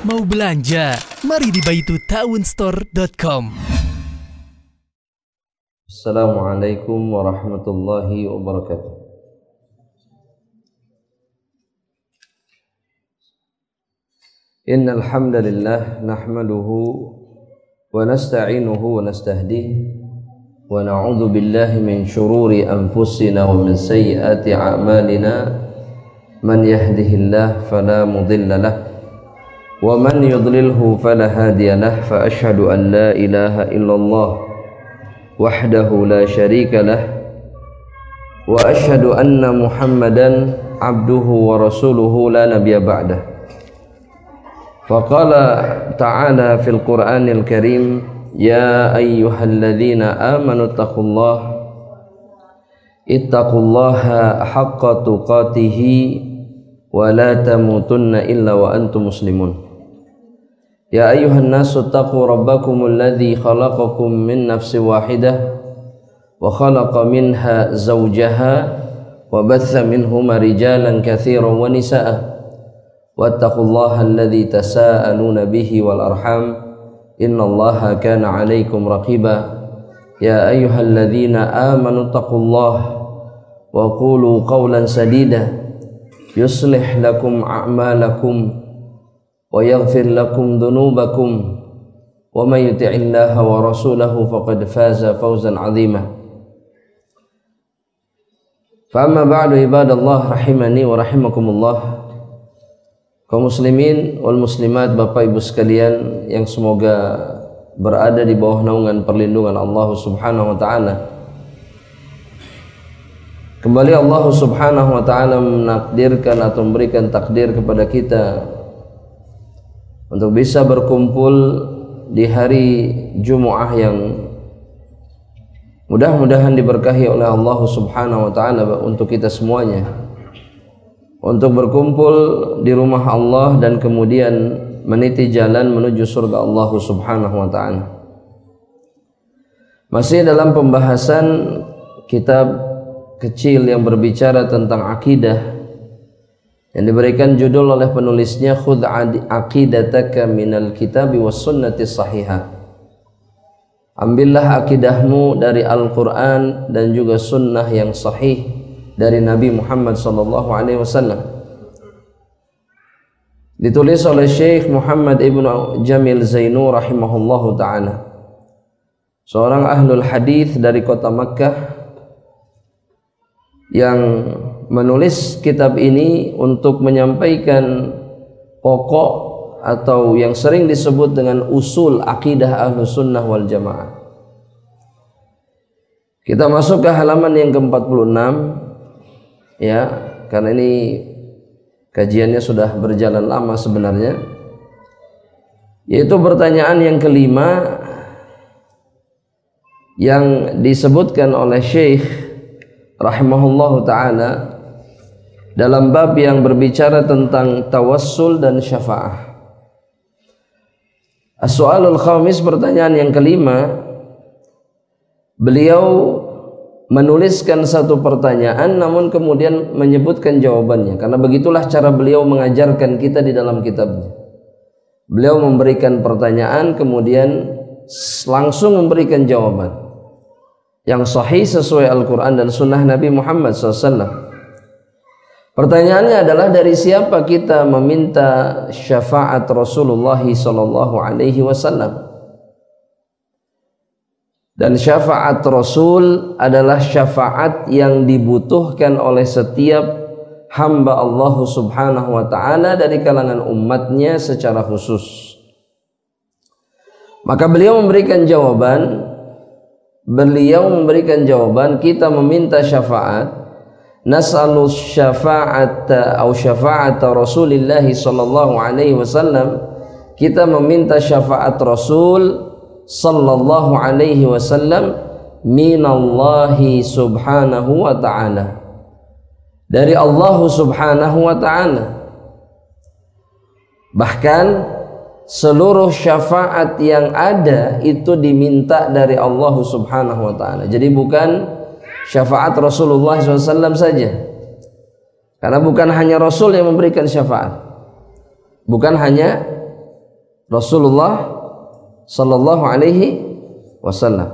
Mau belanja? Mari di baitutaunstore.com. Assalamualaikum warahmatullahi wabarakatuh. Innal hamdalillah nahmaduhu wa nasta'inuhu wa nastahdihi wa na'udzu billahi min shururi anfusina wa min sayyiati a'malina. Man yahdihillahu fala mudilla lahu wa man yudlilhu fala hadiya lahu. Fa asyhadu an la ilaha illallah wahdahu la syarika lah wa asyhadu anna Muhammadan abduhu wa rasuluhu la nabiyya ba'dah. Faqala ta'ala fil Qur'anil Karim, ya ayyuhalladzina amanu ittaqullaha haqqa tuqatihi wa la tamutunna illa wa antum muslimun. Ya ayyuhan nasu taqu rabbakumul ladzi khalaqakum min nafsin wahidah wa khalaqa minha zawjaha wa batha minhuma rijalan katsiran wa nisaa'a wattaqullaha alladzi tasaaluna bihi wal arham innallaha kana 'alaikum raqiba. Ya ayyuhalladzina amanu taqullaha wa qulu qawlan sadida yuslih lakum a'malakum wa yaghfir lakum dhunubakum wa may yuti'illaha wa rasulahu faqad faza fawzan 'azima. Fa amma ba'du, ibadallah rahimani wa rahimakumullah. Kaum muslimin wal muslimat, Bapak Ibu sekalian yang semoga berada di bawah naungan perlindungan Allah Subhanahu wa taala. Kembali Allah Subhanahu wa taala menakdirkan atau memberikan takdir kepada kita untuk bisa berkumpul di hari Jumu'ah yang mudah-mudahan diberkahi oleh Allah Subhanahu wa taala untuk kita semuanya, untuk berkumpul di rumah Allah dan kemudian meniti jalan menuju surga Allah Subhanahu wa taala. Masih dalam pembahasan kitab kecil yang berbicara tentang akidah yang diberikan judul oleh penulisnya Khudh aqidataka minal kitabi was sunnati sahihah. Ambillah akidahmu dari Al-Qur'an dan juga sunnah yang sahih dari Nabi Muhammad sallallahu alaihi wasallam. Ditulis oleh Syekh Muhammad Ibnu Jamil Zainu rahimahullahu taala, seorang ahlul hadis dari kota Makkah yang menulis kitab ini untuk menyampaikan pokok atau yang sering disebut dengan usul akidah Ahlus Sunnah wal Jamaah. Kita masuk ke halaman yang ke-46 ya, karena ini kajiannya sudah berjalan lama sebenarnya, yaitu pertanyaan yang kelima yang disebutkan oleh Syekh rahimahullahu ta'ala dalam bab yang berbicara tentang tawassul dan syafa'ah. As-soalul khamis, pertanyaan yang kelima, beliau menuliskan satu pertanyaan namun kemudian menyebutkan jawabannya, karena begitulah cara beliau mengajarkan kita di dalam kitabnya. Beliau memberikan pertanyaan kemudian langsung memberikan jawaban yang sahih sesuai Al-Quran dan sunnah Nabi Muhammad SAW. Pertanyaannya adalah, dari siapa kita meminta syafaat Rasulullah sallallahu alaihi wasallam? Dan syafaat Rasul adalah syafaat yang dibutuhkan oleh setiap hamba Allah Subhanahu wa ta'ala dari kalangan umatnya secara khusus. Maka beliau memberikan jawaban, kita meminta syafaat, nas'alu syafa'ata atau syafa'ata Rasulillah sallallahu alaihi wasallam, kita meminta syafaat Rasul sallallahu alaihi wasallam minallahi subhanahu wa ta'ala, dari Allah Subhanahu wa ta'ala. Bahkan seluruh syafaat yang ada itu diminta dari Allah Subhanahu wa ta'ala. Jadi bukan syafaat Rasulullah SAW saja, karena bukan hanya Rasul yang memberikan syafaat, bukan hanya Rasulullah sallallahu alaihi wasallam.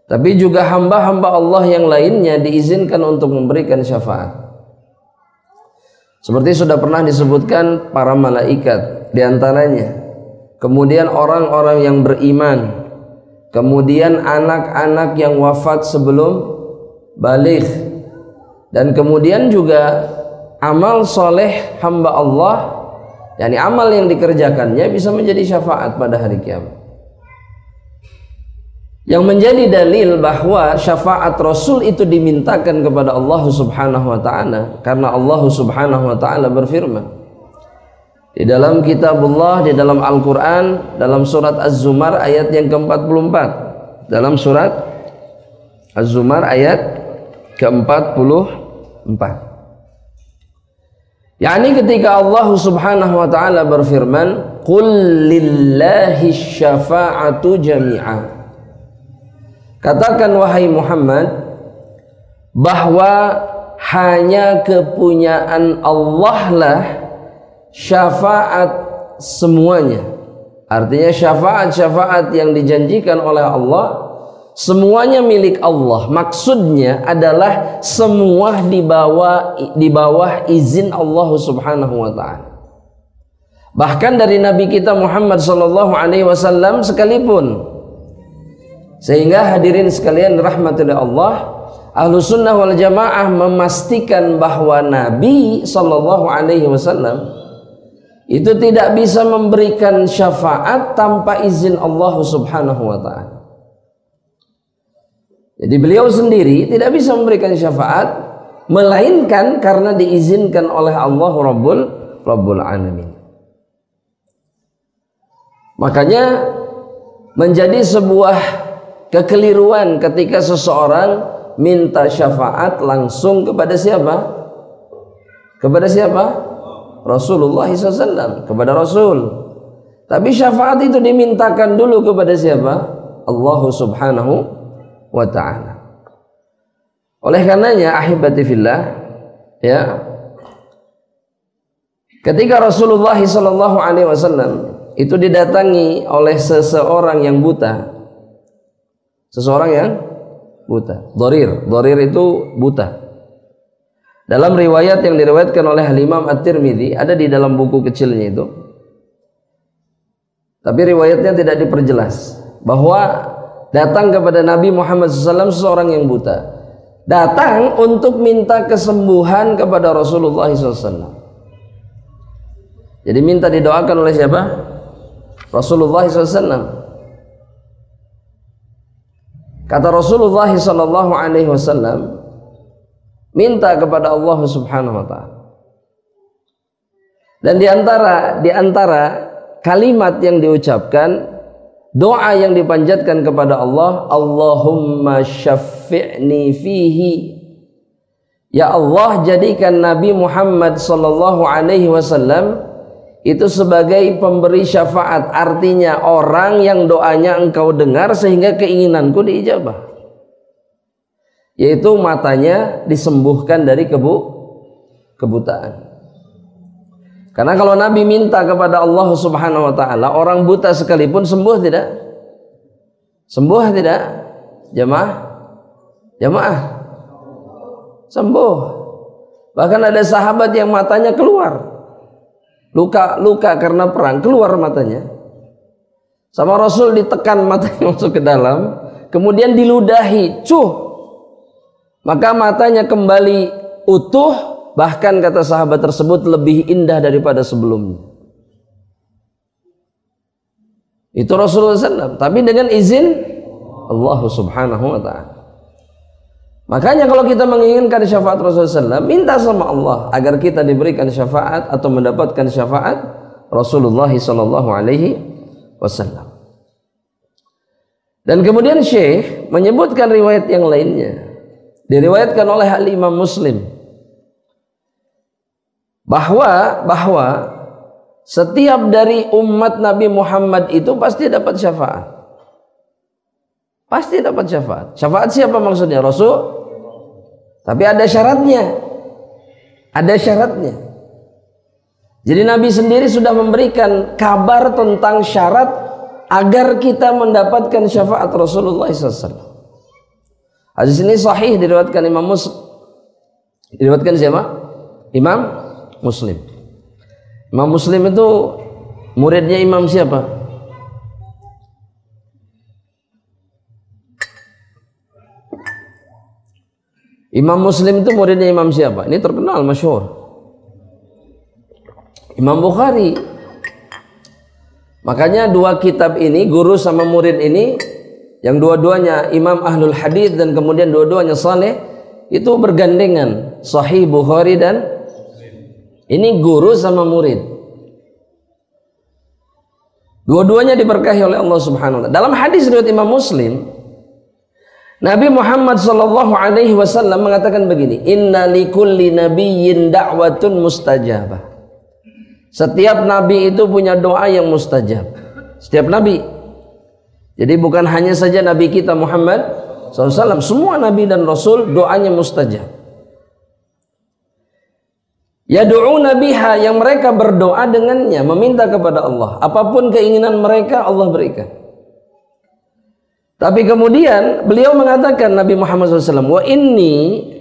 Tapi juga hamba-hamba Allah yang lainnya diizinkan untuk memberikan syafaat. Seperti sudah pernah disebutkan para malaikat diantaranya, kemudian orang-orang yang beriman, kemudian anak-anak yang wafat sebelum baligh, dan kemudian juga amal soleh hamba Allah, yakni amal yang dikerjakannya bisa menjadi syafaat pada hari kiamat. Yang menjadi dalil bahwa syafaat Rasul itu dimintakan kepada Allah Subhanahu wa taala karena Allah Subhanahu wa taala berfirman di dalam kitabullah, di dalam Al-Qur'an, dalam surat Az-Zumar ayat yang ke-44. Dalam surat Az-Zumar ayat ke-44. yakni ketika Allah Subhanahu wa taala berfirman, "Qul lillahi syafa'atu jami'a." Katakan wahai Muhammad bahwa hanya kepunyaan Allah lah syafaat semuanya. Artinya syafaat-syafaat yang dijanjikan oleh Allah semuanya milik Allah. Maksudnya adalah semua di bawah izin Allah Subhanahu wa taala. Bahkan dari Nabi kita Muhammad sallallahu alaihi wasallam sekalipun. Sehingga hadirin sekalian rahmatullahi Allah, Ahlus Sunnah wal Jamaah memastikan bahwa Nabi sallallahu alaihi wasallam itu tidak bisa memberikan syafaat tanpa izin Allah Subhanahu wa taala. Jadi beliau sendiri tidak bisa memberikan syafaat melainkan karena diizinkan oleh Allah Rabbul Alamin. Makanya menjadi sebuah kekeliruan ketika seseorang minta syafaat langsung kepada siapa? Kepada siapa? Rasulullah SAW, kepada Rasul. Tapi syafaat itu dimintakan dulu kepada siapa? Allah Subhanahu wa ta'ala. Oleh karenanya ahibati fillah, ya, ketika Rasulullah SAW itu didatangi oleh seseorang yang buta, seseorang yang buta, dharir itu buta. Dalam riwayat yang diriwayatkan oleh Imam At-Tirmidzi, ada di dalam buku kecilnya itu, tapi riwayatnya tidak diperjelas, bahwa datang kepada Nabi Muhammad SAW seseorang yang buta, datang untuk minta kesembuhan kepada Rasulullah SAW. Jadi minta didoakan oleh siapa? Rasulullah SAW. Kata Rasulullah SAW, minta kepada Allah Subhanahu wa taala. Dan di antara kalimat yang diucapkan, doa yang dipanjatkan kepada Allah, Allahumma syafi'ni fihi. Ya Allah, jadikan Nabi Muhammad sallallahu alaihi wasallam itu sebagai pemberi syafaat. Artinya orang yang doanya engkau dengar sehingga keinginanku diijabah, yaitu matanya disembuhkan dari kebutaan. Karena kalau Nabi minta kepada Allah Subhanahu wa taala, orang buta sekalipun sembuh tidak? Sembuh tidak? Jamaah sembuh. Bahkan ada sahabat yang matanya keluar, luka karena perang, keluar matanya. Sama Rasul ditekan matanya masuk ke dalam, kemudian diludahi, maka matanya kembali utuh, bahkan kata sahabat tersebut lebih indah daripada sebelumnya. Itu Rasulullah SAW, tapi dengan izin Allah Subhanahu wa ta'ala. Makanya kalau kita menginginkan syafaat Rasulullah SAW, minta sama Allah agar kita diberikan syafaat atau mendapatkan syafaat Rasulullah SAW. Dan kemudian Syekh menyebutkan riwayat yang lainnya, diriwayatkan oleh Imam Muslim, bahwa setiap dari umat Nabi Muhammad itu pasti dapat syafaat. Pasti dapat syafaat. Syafaat siapa maksudnya? Rasul. Tapi ada syaratnya. Ada syaratnya. Jadi Nabi sendiri sudah memberikan kabar tentang syarat agar kita mendapatkan syafaat Rasulullah SAW. Hadis ini sahih, diriwayatkan Imam Muslim. Diriwayatkan siapa? Imam Muslim. Imam Muslim itu muridnya Imam siapa? Imam Muslim itu muridnya Imam siapa? Ini terkenal, masyhur. Imam Bukhari. Makanya dua kitab ini, guru sama murid ini, yang dua-duanya imam ahlul hadis dan kemudian dua-duanya saleh, itu bergandengan. Sahih Bukhari dan ini guru sama murid. Dua-duanya diberkahi oleh Allah Subhanahu wa taala. Dalam hadis riwayat Imam Muslim, Nabi Muhammad sallallahu alaihi wasallam mengatakan begini, "Inna likulli nabiyyin da'watun mustajabah." Setiap nabi itu punya doa yang mustajab. Setiap nabi. Jadi bukan hanya saja nabi kita Muhammad SAW, semua nabi dan rasul doanya mustajab. Yad'una biha, yang mereka berdoa dengannya, meminta kepada Allah. Apapun keinginan mereka Allah berikan. Tapi kemudian beliau mengatakan, Nabi Muhammad SAW, "Wa inni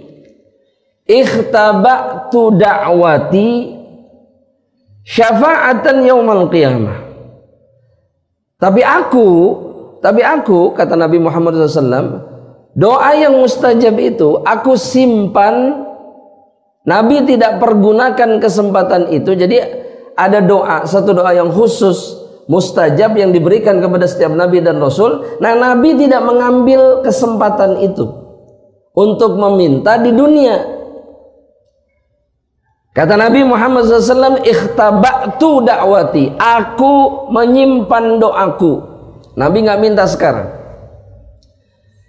ikhtaba'tu da'wati syafa'atan yaumal qiyamah." Tapi aku, kata Nabi Muhammad SAW, doa yang mustajab itu aku simpan. Nabi tidak pergunakan kesempatan itu. Jadi ada doa, satu doa yang khusus mustajab yang diberikan kepada setiap nabi dan rasul. Nah, Nabi tidak mengambil kesempatan itu untuk meminta di dunia. Kata Nabi Muhammad SAW, "Ikhtaba'tu da'wati." Aku menyimpan doaku. Nabi nggak minta sekarang.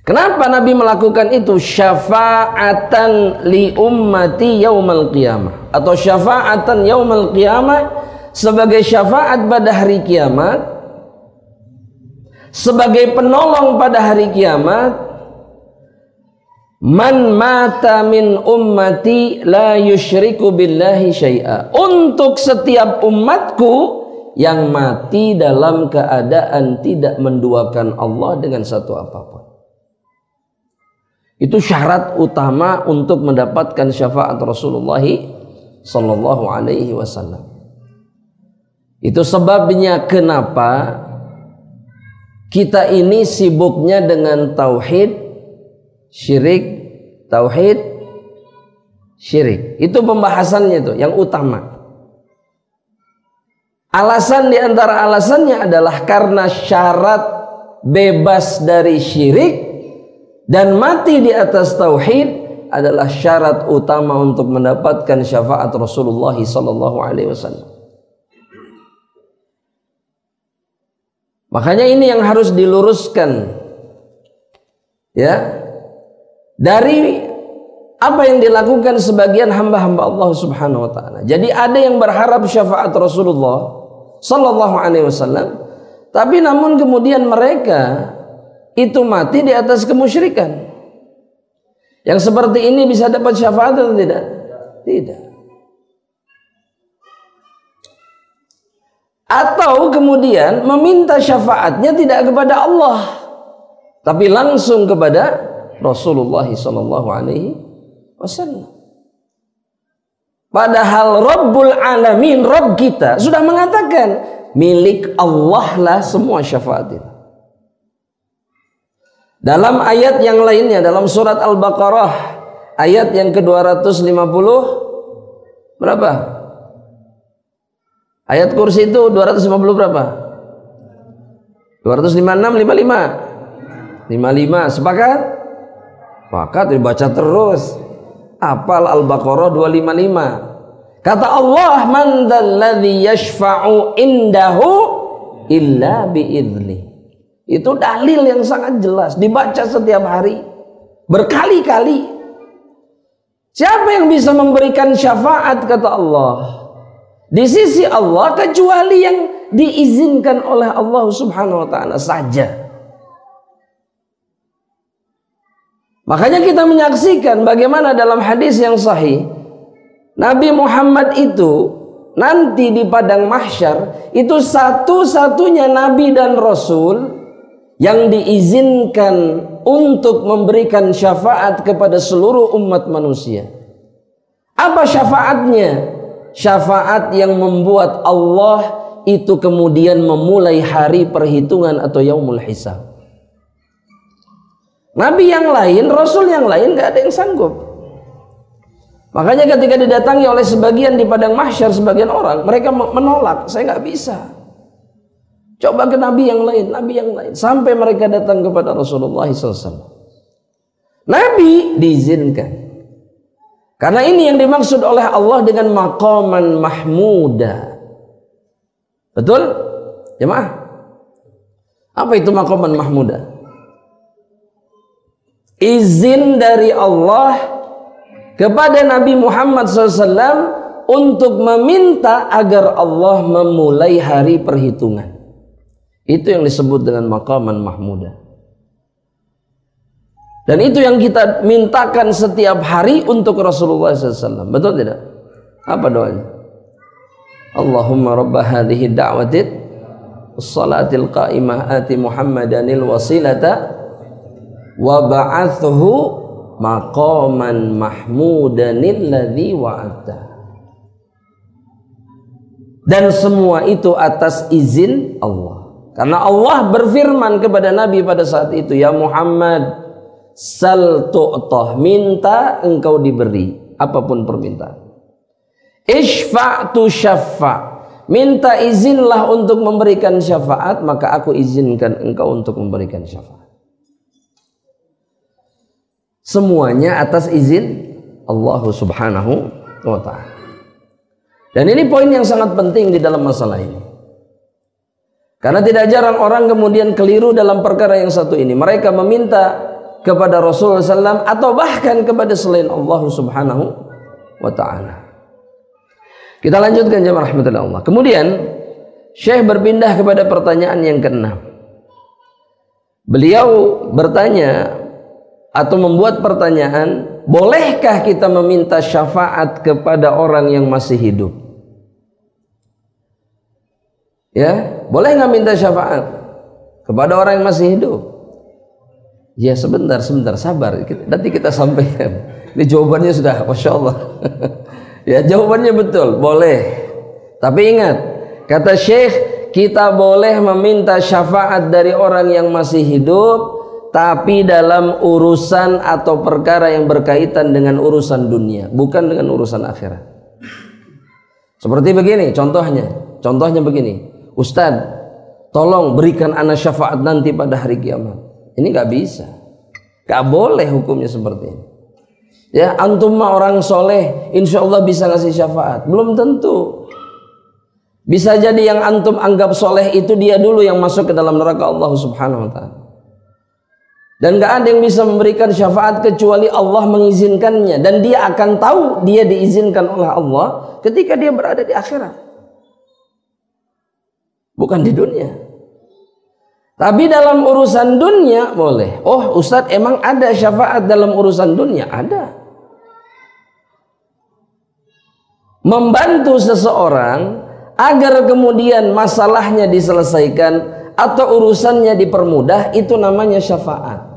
Kenapa Nabi melakukan itu? Syafa'atan li ummati yaumal qiyamah, atau syafa'atan yaumal qiyamah, sebagai syafaat pada hari kiamat, sebagai penolong pada hari kiamat. Man mata min ummati la yusyriku billahi syai'a. Untuk setiap umatku yang mati dalam keadaan tidak menduakan Allah dengan satu apapun. Itu syarat utama untuk mendapatkan syafaat Rasulullah sallallahu alaihi wasallam. Itu sebabnya kenapa kita ini sibuknya dengan tauhid, syirik, tauhid, syirik. Itu pembahasannya itu yang utama. Alasan di antara alasannya adalah karena syarat bebas dari syirik dan mati di atas tauhid adalah syarat utama untuk mendapatkan syafaat Rasulullah sallallahu alaihi wasallam. Makanya ini yang harus diluruskan, ya, dari apa yang dilakukan sebagian hamba-hamba Allah Subhanahu wa taala. Jadi ada yang berharap syafaat Rasulullah sallallahu alaihi wasallam, tapi namun kemudian mereka itu mati di atas kemusyrikan. Yang seperti ini bisa dapat syafaat atau tidak? Tidak. Atau kemudian meminta syafaatnya tidak kepada Allah, tapi langsung kepada Rasulullah sallallahu alaihi wasallam. Padahal Rabbul Alamin, Rabb kita sudah mengatakan milik Allah lah semua syafaat itu. Dalam ayat yang lainnya, dalam surat Al-Baqarah ayat yang ke-250 berapa? Ayat kursi itu 250 berapa? 256, 55 sepakat? Sepakat, dibaca terus. Hafal Al-Baqarah 255. Kata Allah, "Man dzalladzi yashfa'u indahu illa bi'idznih." Itu dalil yang sangat jelas, dibaca setiap hari berkali-kali. Siapa yang bisa memberikan syafaat, kata Allah, di sisi Allah kecuali yang diizinkan oleh Allah Subhanahu wa taala saja. Makanya kita menyaksikan bagaimana dalam hadis yang sahih Nabi Muhammad itu nanti di padang mahsyar itu satu-satunya nabi dan rasul yang diizinkan untuk memberikan syafaat kepada seluruh umat manusia. Apa syafaatnya? Syafaat yang membuat Allah itu kemudian memulai hari perhitungan atau yaumul hisab. Nabi yang lain, rasul yang lain gak ada yang sanggup. Makanya ketika didatangi oleh sebagian di padang mahsyar, sebagian orang, mereka menolak, saya nggak bisa. Coba ke nabi yang lain, nabi yang lain. Sampai mereka datang kepada Rasulullah SAW. Nabi diizinkan. Karena ini yang dimaksud oleh Allah dengan maqaman mahmuda. Betul? Jemaah? Apa itu maqaman mahmuda? Izin dari Allah kepada Nabi Muhammad SAW untuk meminta agar Allah memulai hari perhitungan. Itu yang disebut dengan maqaman mahmuda. Dan itu yang kita mintakan setiap hari untuk Rasulullah SAW. Betul tidak? Apa doanya? Allahumma rabba hadhihi da'watit salatil qa'imah ati Muhammadanil wasilata wa ba'athu maqaman mahmudanil ladzi wa'ata. Dan semua itu atas izin Allah. Karena Allah berfirman kepada Nabi pada saat itu, ya Muhammad, sal tu'tah, minta engkau diberi apapun permintaan. Ishfa'tu syaffa', minta izinlah untuk memberikan syafaat, maka aku izinkan engkau untuk memberikan syafaat. Semuanya atas izin Allah Subhanahu wa ta'ala. Dan ini poin yang sangat penting di dalam masalah ini. Karena tidak jarang orang kemudian keliru dalam perkara yang satu ini. Mereka meminta kepada Rasulullah SAW atau bahkan kepada selain Allah Subhanahu wa ta'ala. Kita lanjutkan jemaah rahmatullah Allah. Kemudian Syekh berpindah kepada pertanyaan yang keenam. Beliau bertanya atau membuat pertanyaan, bolehkah kita meminta syafaat kepada orang yang masih hidup? Ya, boleh nggak minta syafaat kepada orang yang masih hidup? Ya, sebentar, sabar. Nanti kita sampaikan. Ini jawabannya sudah, masya Allah. Ya, jawabannya betul, boleh. Tapi ingat, kata Syekh, kita boleh meminta syafaat dari orang yang masih hidup, tapi dalam urusan atau perkara yang berkaitan dengan urusan dunia, bukan dengan urusan akhirat. Seperti begini contohnya begini, Ustadz, tolong berikan ana syafaat nanti pada hari kiamat. Ini nggak bisa, nggak boleh hukumnya seperti ini. Ya, antum mah orang soleh, insya Allah bisa ngasih syafaat. Belum tentu. Bisa jadi yang antum anggap soleh itu dia dulu yang masuk ke dalam neraka Allah Subhanahu wa ta'ala. Dan gak ada yang bisa memberikan syafaat kecuali Allah mengizinkannya. Dan dia akan tahu dia diizinkan oleh Allah ketika dia berada di akhirat, bukan di dunia. Tapi dalam urusan dunia boleh. Oh Ustadz, emang ada syafaat dalam urusan dunia? Ada. Membantu seseorang agar kemudian masalahnya diselesaikan atau urusannya dipermudah, itu namanya syafaat.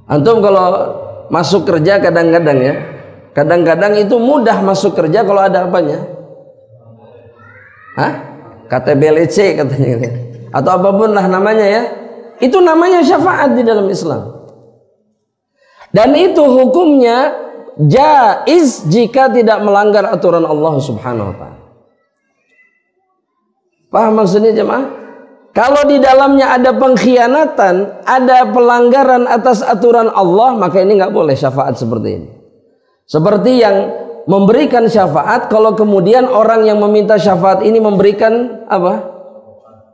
Antum kalau masuk kerja kadang-kadang ya, kadang-kadang itu mudah masuk kerja kalau ada apanya? Hah? KTBLC katanya, atau apapun lah namanya ya. Itu namanya syafaat di dalam Islam. Dan itu hukumnya jaiz jika tidak melanggar aturan Allah Subhanahu wa ta'ala. Paham maksudnya jemaah? Kalau di dalamnya ada pengkhianatan, ada pelanggaran atas aturan Allah, maka ini nggak boleh syafaat seperti ini. Seperti yang memberikan syafaat, kalau kemudian orang yang meminta syafaat ini memberikan apa?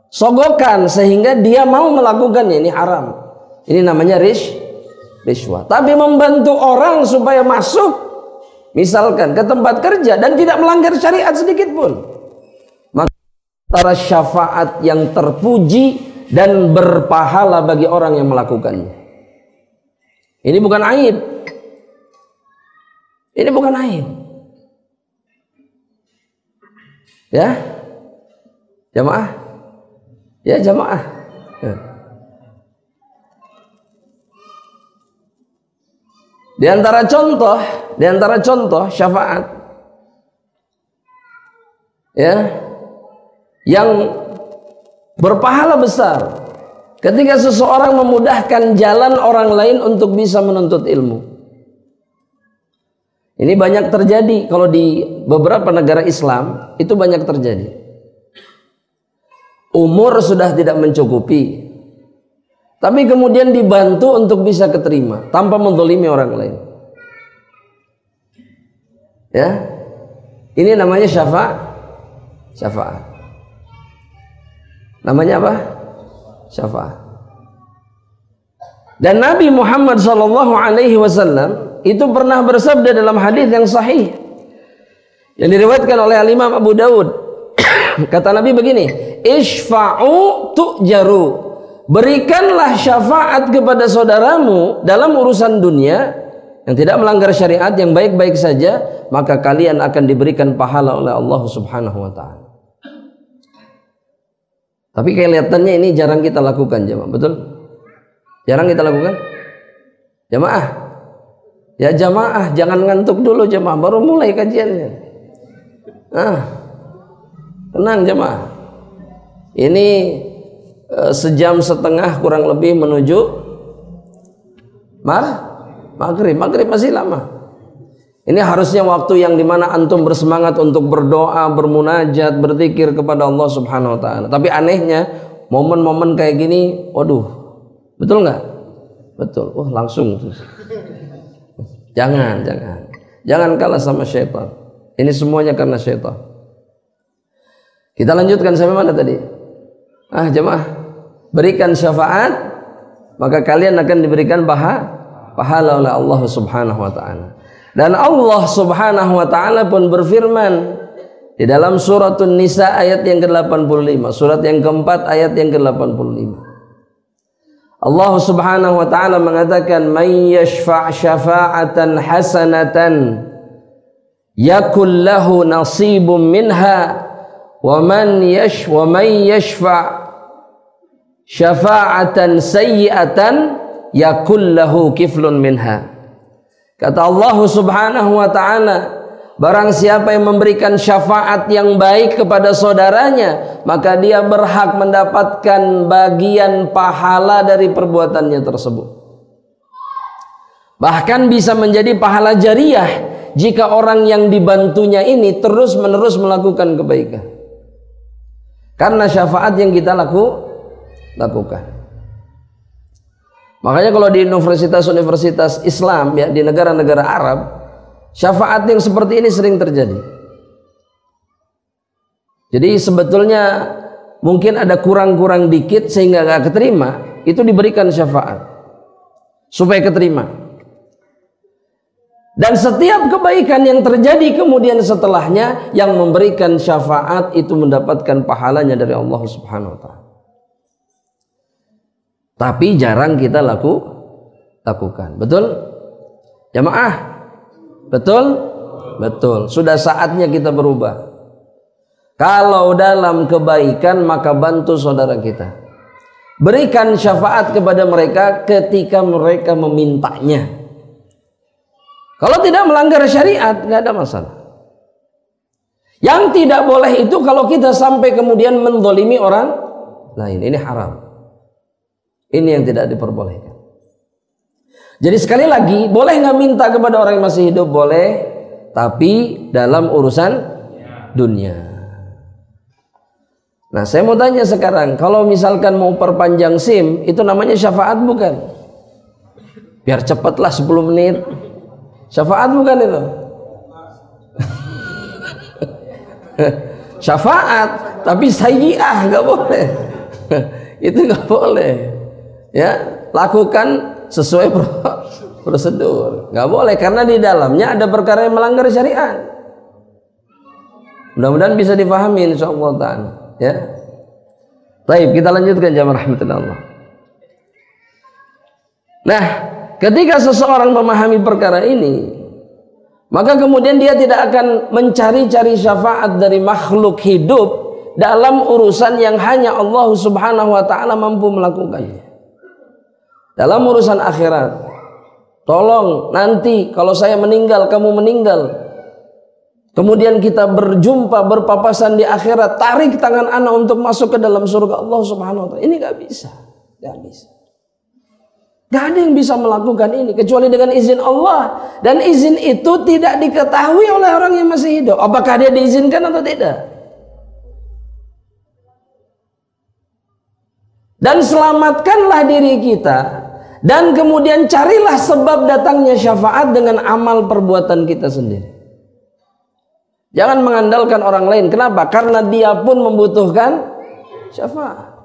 Sogokan, sehingga dia mau melakukannya, ini haram. Ini namanya rishwah. Tapi membantu orang supaya masuk, misalkan ke tempat kerja dan tidak melanggar syariat sedikit pun, antara syafaat yang terpuji dan berpahala bagi orang yang melakukannya. Ini bukan aib. Ini bukan aib. Ya, jamaah. Ya, jamaah. Ya. Di antara contoh syafaat ya yang berpahala besar ketika seseorang memudahkan jalan orang lain untuk bisa menuntut ilmu. Ini banyak terjadi kalau di beberapa negara Islam, itu banyak terjadi. Umur sudah tidak mencukupi, tapi kemudian dibantu untuk bisa keterima tanpa menzalimi orang lain. Ya, ini namanya syafaat. Namanya apa? Syafaat. Dan Nabi Muhammad SAW itu pernah bersabda dalam hadis yang sahih yang diriwayatkan oleh Imam Abu Dawud. Kata Nabi begini, Ishfa'u tu'jaru, berikanlah syafaat kepada saudaramu dalam urusan dunia yang tidak melanggar syariat, yang baik-baik saja, maka kalian akan diberikan pahala oleh Allah Subhanahu wa ta'ala. Tapi kelihatannya ini jarang kita lakukan, jemaah. Betul? Jarang kita lakukan? Jemaah. Ya jamaah, jangan ngantuk dulu jemaah, baru mulai kajiannya. Tenang jemaah. Ini sejam setengah kurang lebih menuju maghrib. Maghrib masih lama. Ini harusnya waktu yang dimana antum bersemangat untuk berdoa, bermunajat, berzikir kepada Allah Subhanahu wa ta'ala. Tapi anehnya momen-momen kayak gini, waduh, betul nggak? Betul. Langsung. Jangan kalah sama syaitan. Ini semuanya karena syaitan. Kita lanjutkan sampai mana tadi? Jemaah, berikan syafaat, maka kalian akan diberikan pahala oleh Allah Subhanahu wa ta'ala. Dan Allah Subhanahu wa ta'ala pun berfirman di dalam suratun Nisa ayat yang ke-85, surat yang keempat ayat yang ke-85. Allah Subhanahu wa ta'ala mengatakan, "May yashfa' syafa'atan hasanatan yakul lahu nasibum minha wa man yashfa' syafa'atan sayyi'atan yakul lahu kiflun minha." Kata Allah Subhanahu wa ta'ala, barang siapa yang memberikan syafaat yang baik kepada saudaranya, maka dia berhak mendapatkan bagian pahala dari perbuatannya tersebut. Bahkan bisa menjadi pahala jariah jika orang yang dibantunya ini terus-menerus melakukan kebaikan. Karena syafaat yang kita lakukan. Makanya kalau di universitas-universitas Islam ya, di negara-negara Arab, syafaat yang seperti ini sering terjadi. Jadi sebetulnya mungkin ada kurang-kurang dikit sehingga gak keterima, itu diberikan syafaat supaya keterima. Dan setiap kebaikan yang terjadi kemudian setelahnya, yang memberikan syafaat itu mendapatkan pahalanya dari Allah Subhanahu wa ta'ala. Tapi jarang kita lakukan. Betul? Jamaah? Betul. Sudah saatnya kita berubah. Kalau dalam kebaikan, maka bantu saudara kita. Berikan syafaat kepada mereka ketika mereka memintanya. Kalau tidak melanggar syariat, nggak ada masalah. Yang tidak boleh itu kalau kita sampai kemudian menzalimi orang lain. Ini haram. Ini yang tidak diperbolehkan. Jadi sekali lagi, boleh nggak minta kepada orang yang masih hidup? Boleh, tapi dalam urusan dunia. Nah, saya mau tanya sekarang, kalau misalkan mau perpanjang SIM, itu namanya syafaat bukan? Biar cepatlah 10 menit. Syafaat bukan itu? Syafaat, tapi sayyi'ah nggak boleh. Itu nggak boleh. Ya, lakukan sesuai prosedur. Nggak boleh karena di dalamnya ada perkara yang melanggar syariat. Mudah-mudahan bisa difahami insyaallah ta'ala. Ya. Baik, kita lanjutkan jamaah rahmatullah. Nah, ketika seseorang memahami perkara ini, Maka kemudian dia tidak akan mencari-cari syafaat dari makhluk hidup dalam urusan yang hanya Allah Subhanahu wa ta'ala mampu melakukannya. Dalam urusan akhirat, tolong nanti kalau saya meninggal, kamu meninggal, kemudian kita berjumpa, berpapasan di akhirat, tarik tangan ana untuk masuk ke dalam surga Allah Subhanahu wa ta'ala. Ini gak bisa. Gak bisa. Gak ada yang bisa melakukan ini kecuali dengan izin Allah. Dan izin itu tidak diketahui oleh orang yang masih hidup. Apakah dia diizinkan atau tidak? Dan selamatkanlah diri kita. Dan kemudian carilah sebab datangnya syafaat dengan amal perbuatan kita sendiri. Jangan mengandalkan orang lain. Kenapa? Karena dia pun membutuhkan syafaat.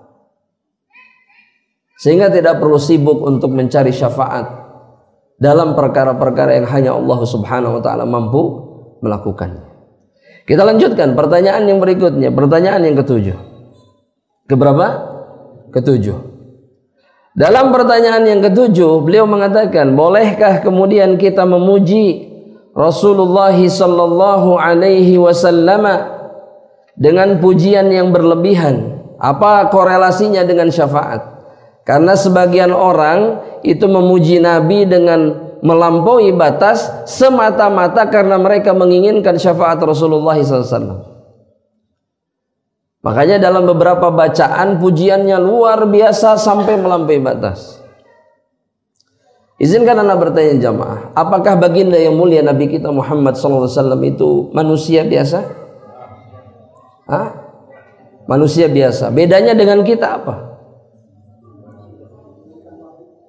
Sehingga tidak perlu sibuk untuk mencari syafaat dalam perkara-perkara yang hanya Allah Subhanahu wa ta'ala mampu melakukan. Kita lanjutkan pertanyaan yang berikutnya, pertanyaan yang ketujuh. Keberapa? Ketujuh. Dalam pertanyaan yang ketujuh, beliau mengatakan, bolehkah kemudian kita memuji Rasulullah sallallahu alaihi wasallam dengan pujian yang berlebihan? Apa korelasinya dengan syafaat? Karena sebagian orang itu memuji Nabi dengan melampaui batas semata-mata karena mereka menginginkan syafaat Rasulullah SAW. Makanya dalam beberapa bacaan pujiannya luar biasa sampai melampaui batas. Izinkan anak bertanya jamaah, apakah baginda yang mulia Nabi kita Muhammad SAW itu manusia biasa? Hah? Manusia biasa. Bedanya dengan kita apa?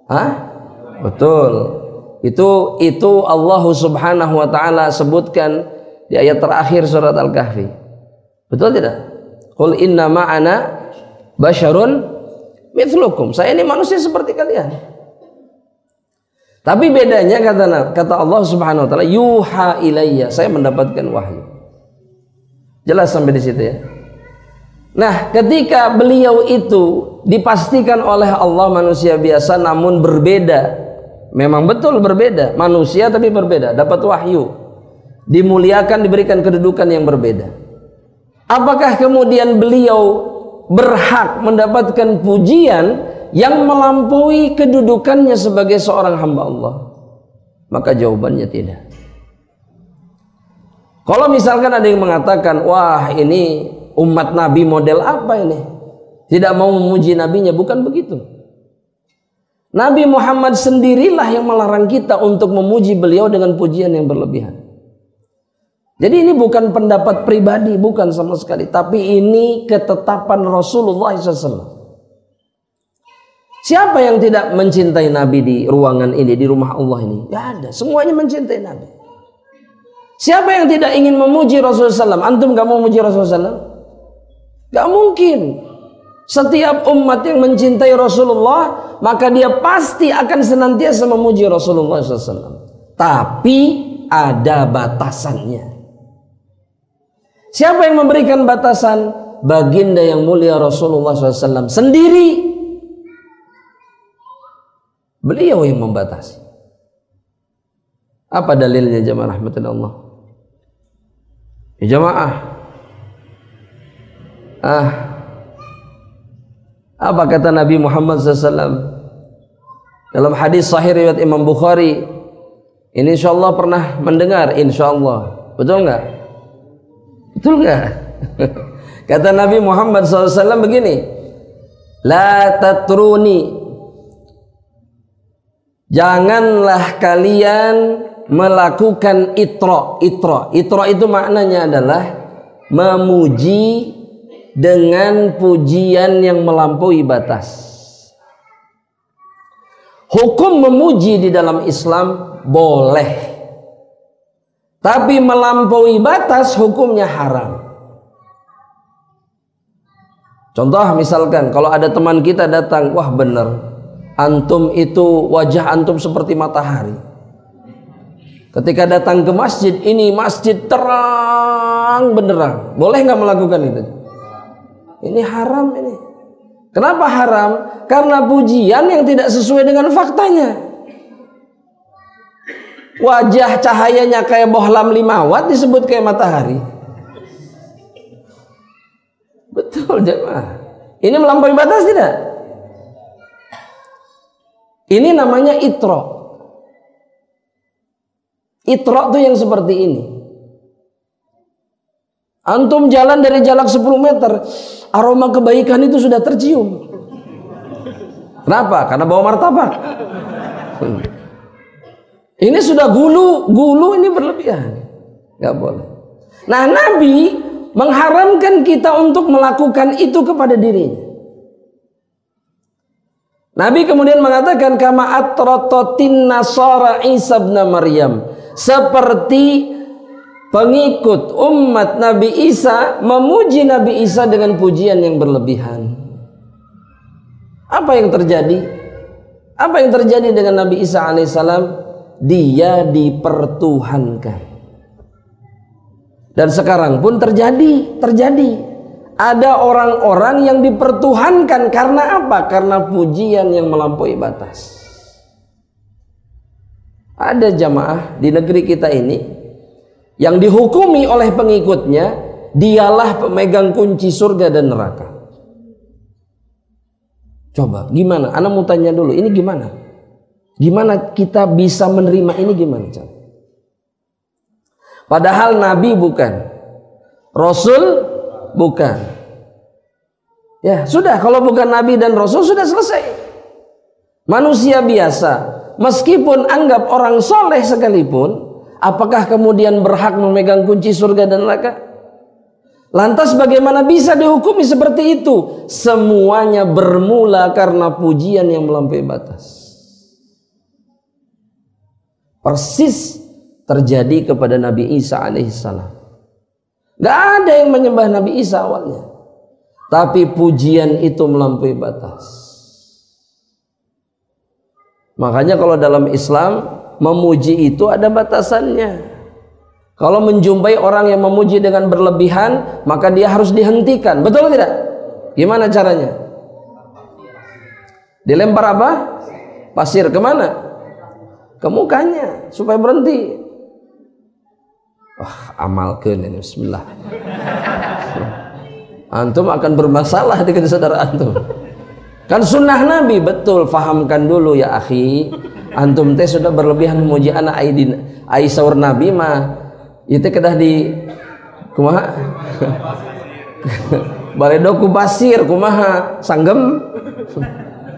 Hah? Betul. Itu Allah Subhanahu wa ta'ala sebutkan di ayat terakhir surat Al-Kahfi. Betul tidak? Qul inna ma'ana basyarun mithlukum. Saya ini manusia seperti kalian. Tapi bedanya kata Allah Subhanahu wa ta'ala, yuha ilayya, saya mendapatkan wahyu. Jelas sampai di situ ya. Nah, ketika beliau itu dipastikan oleh Allah manusia biasa namun berbeda. Memang betul berbeda, manusia tapi berbeda, dapat wahyu, dimuliakan, diberikan kedudukan yang berbeda. Apakah kemudian beliau berhak mendapatkan pujian yang melampaui kedudukannya sebagai seorang hamba Allah? Maka jawabannya tidak. Kalau misalkan ada yang mengatakan, wah ini umat Nabi model apa ini? Tidak mau memuji Nabinya, bukan begitu. Nabi Muhammad sendirilah yang melarang kita untuk memuji beliau dengan pujian yang berlebihan. Jadi ini bukan pendapat pribadi, bukan sama sekali. Tapi ini ketetapan Rasulullah SAW. Siapa yang tidak mencintai Nabi di ruangan ini, di rumah Allah ini? Tidak ada, semuanya mencintai Nabi. Siapa yang tidak ingin memuji Rasulullah SAW? Antum gak mau memuji Rasulullah SAW? Gak mungkin. Setiap umat yang mencintai Rasulullah, maka dia pasti akan senantiasa memuji Rasulullah SAW. Tapi ada batasannya. Siapa yang memberikan batasan? Baginda yang mulia Rasulullah SAW sendiri. Beliau yang membatasi. Apa dalilnya jamaah rahmatullah Allah? Ya jamaah. Apa kata Nabi Muhammad SAW dalam hadis sahih riwayat Imam Bukhari? Ini insyaallah pernah mendengar, insyaallah. Betul nggak? Betul nggak? Kata Nabi Muhammad SAW begini, la tatruni, janganlah kalian melakukan itra. Itra itu maknanya adalah memuji dengan pujian yang melampaui batas. Hukum memuji di dalam Islam boleh, tapi melampaui batas hukumnya haram. Contoh misalkan kalau ada teman kita datang, wah bener antum itu wajah antum seperti matahari. Ketika datang ke masjid, ini masjid terang benderang, boleh nggak melakukan itu? Ini haram ini. Kenapa haram? Karena pujian yang tidak sesuai dengan faktanya. wajah cahayanya kayak bohlam 5 watt disebut kayak matahari. Betul jemaah. Ini melampaui batas tidak? Ini namanya Itra. Itra itu yang seperti ini. Antum jalan dari jarak 10 meter, aroma kebaikan itu sudah tercium. Kenapa? Karena bawa martabak. Ini sudah gulu ini berlebihan. Gak boleh. Nah, Nabi mengharamkan kita untuk melakukan itu kepada dirinya. Nabi kemudian mengatakan kama atratatin nasara Isa bin Maryam, seperti pengikut umat Nabi Isa memuji Nabi Isa dengan pujian yang berlebihan. Apa yang terjadi? Apa yang terjadi dengan Nabi Isa alaihissalam? Dia dipertuhankan. Dan sekarang pun terjadi. Ada orang-orang yang dipertuhankan karena apa? Karena pujian yang melampaui batas. Ada jamaah di negeri kita ini yang dihukumi oleh pengikutnya, dialah pemegang kunci surga dan neraka. Coba, gimana? Ana mau tanya dulu, ini gimana? Gimana kita bisa menerima ini, gimana? Padahal Nabi bukan, Rasul bukan. Ya sudah, kalau bukan Nabi dan Rasul sudah selesai. Manusia biasa, meskipun anggap orang soleh sekalipun, apakah kemudian berhak memegang kunci surga dan neraka? Lantas bagaimana bisa dihukumi seperti itu? Semuanya bermula karena pujian yang melampaui batas. Persis terjadi kepada Nabi Isa alaihissalam. Gak ada yang menyembah Nabi Isa awalnya, tapi pujian itu melampaui batas. Makanya kalau dalam Islam memuji itu ada batasannya. Kalau menjumpai orang yang memuji dengan berlebihan, maka dia harus dihentikan. Betul tidak? Gimana caranya? Dilempar apa? Pasir. Kemana? Ke mukanya, supaya berhenti. Wah, amalkan ini. Bismillah. Antum akan bermasalah dengan saudara antum. Kan sunnah Nabi, betul. Fahamkan dulu ya akhi. Antum teh sudah berlebihan memuji anak Aisyah Nabi mah. Itu kedah di kumaha? Baledoku pasir kumaha? Sanggem?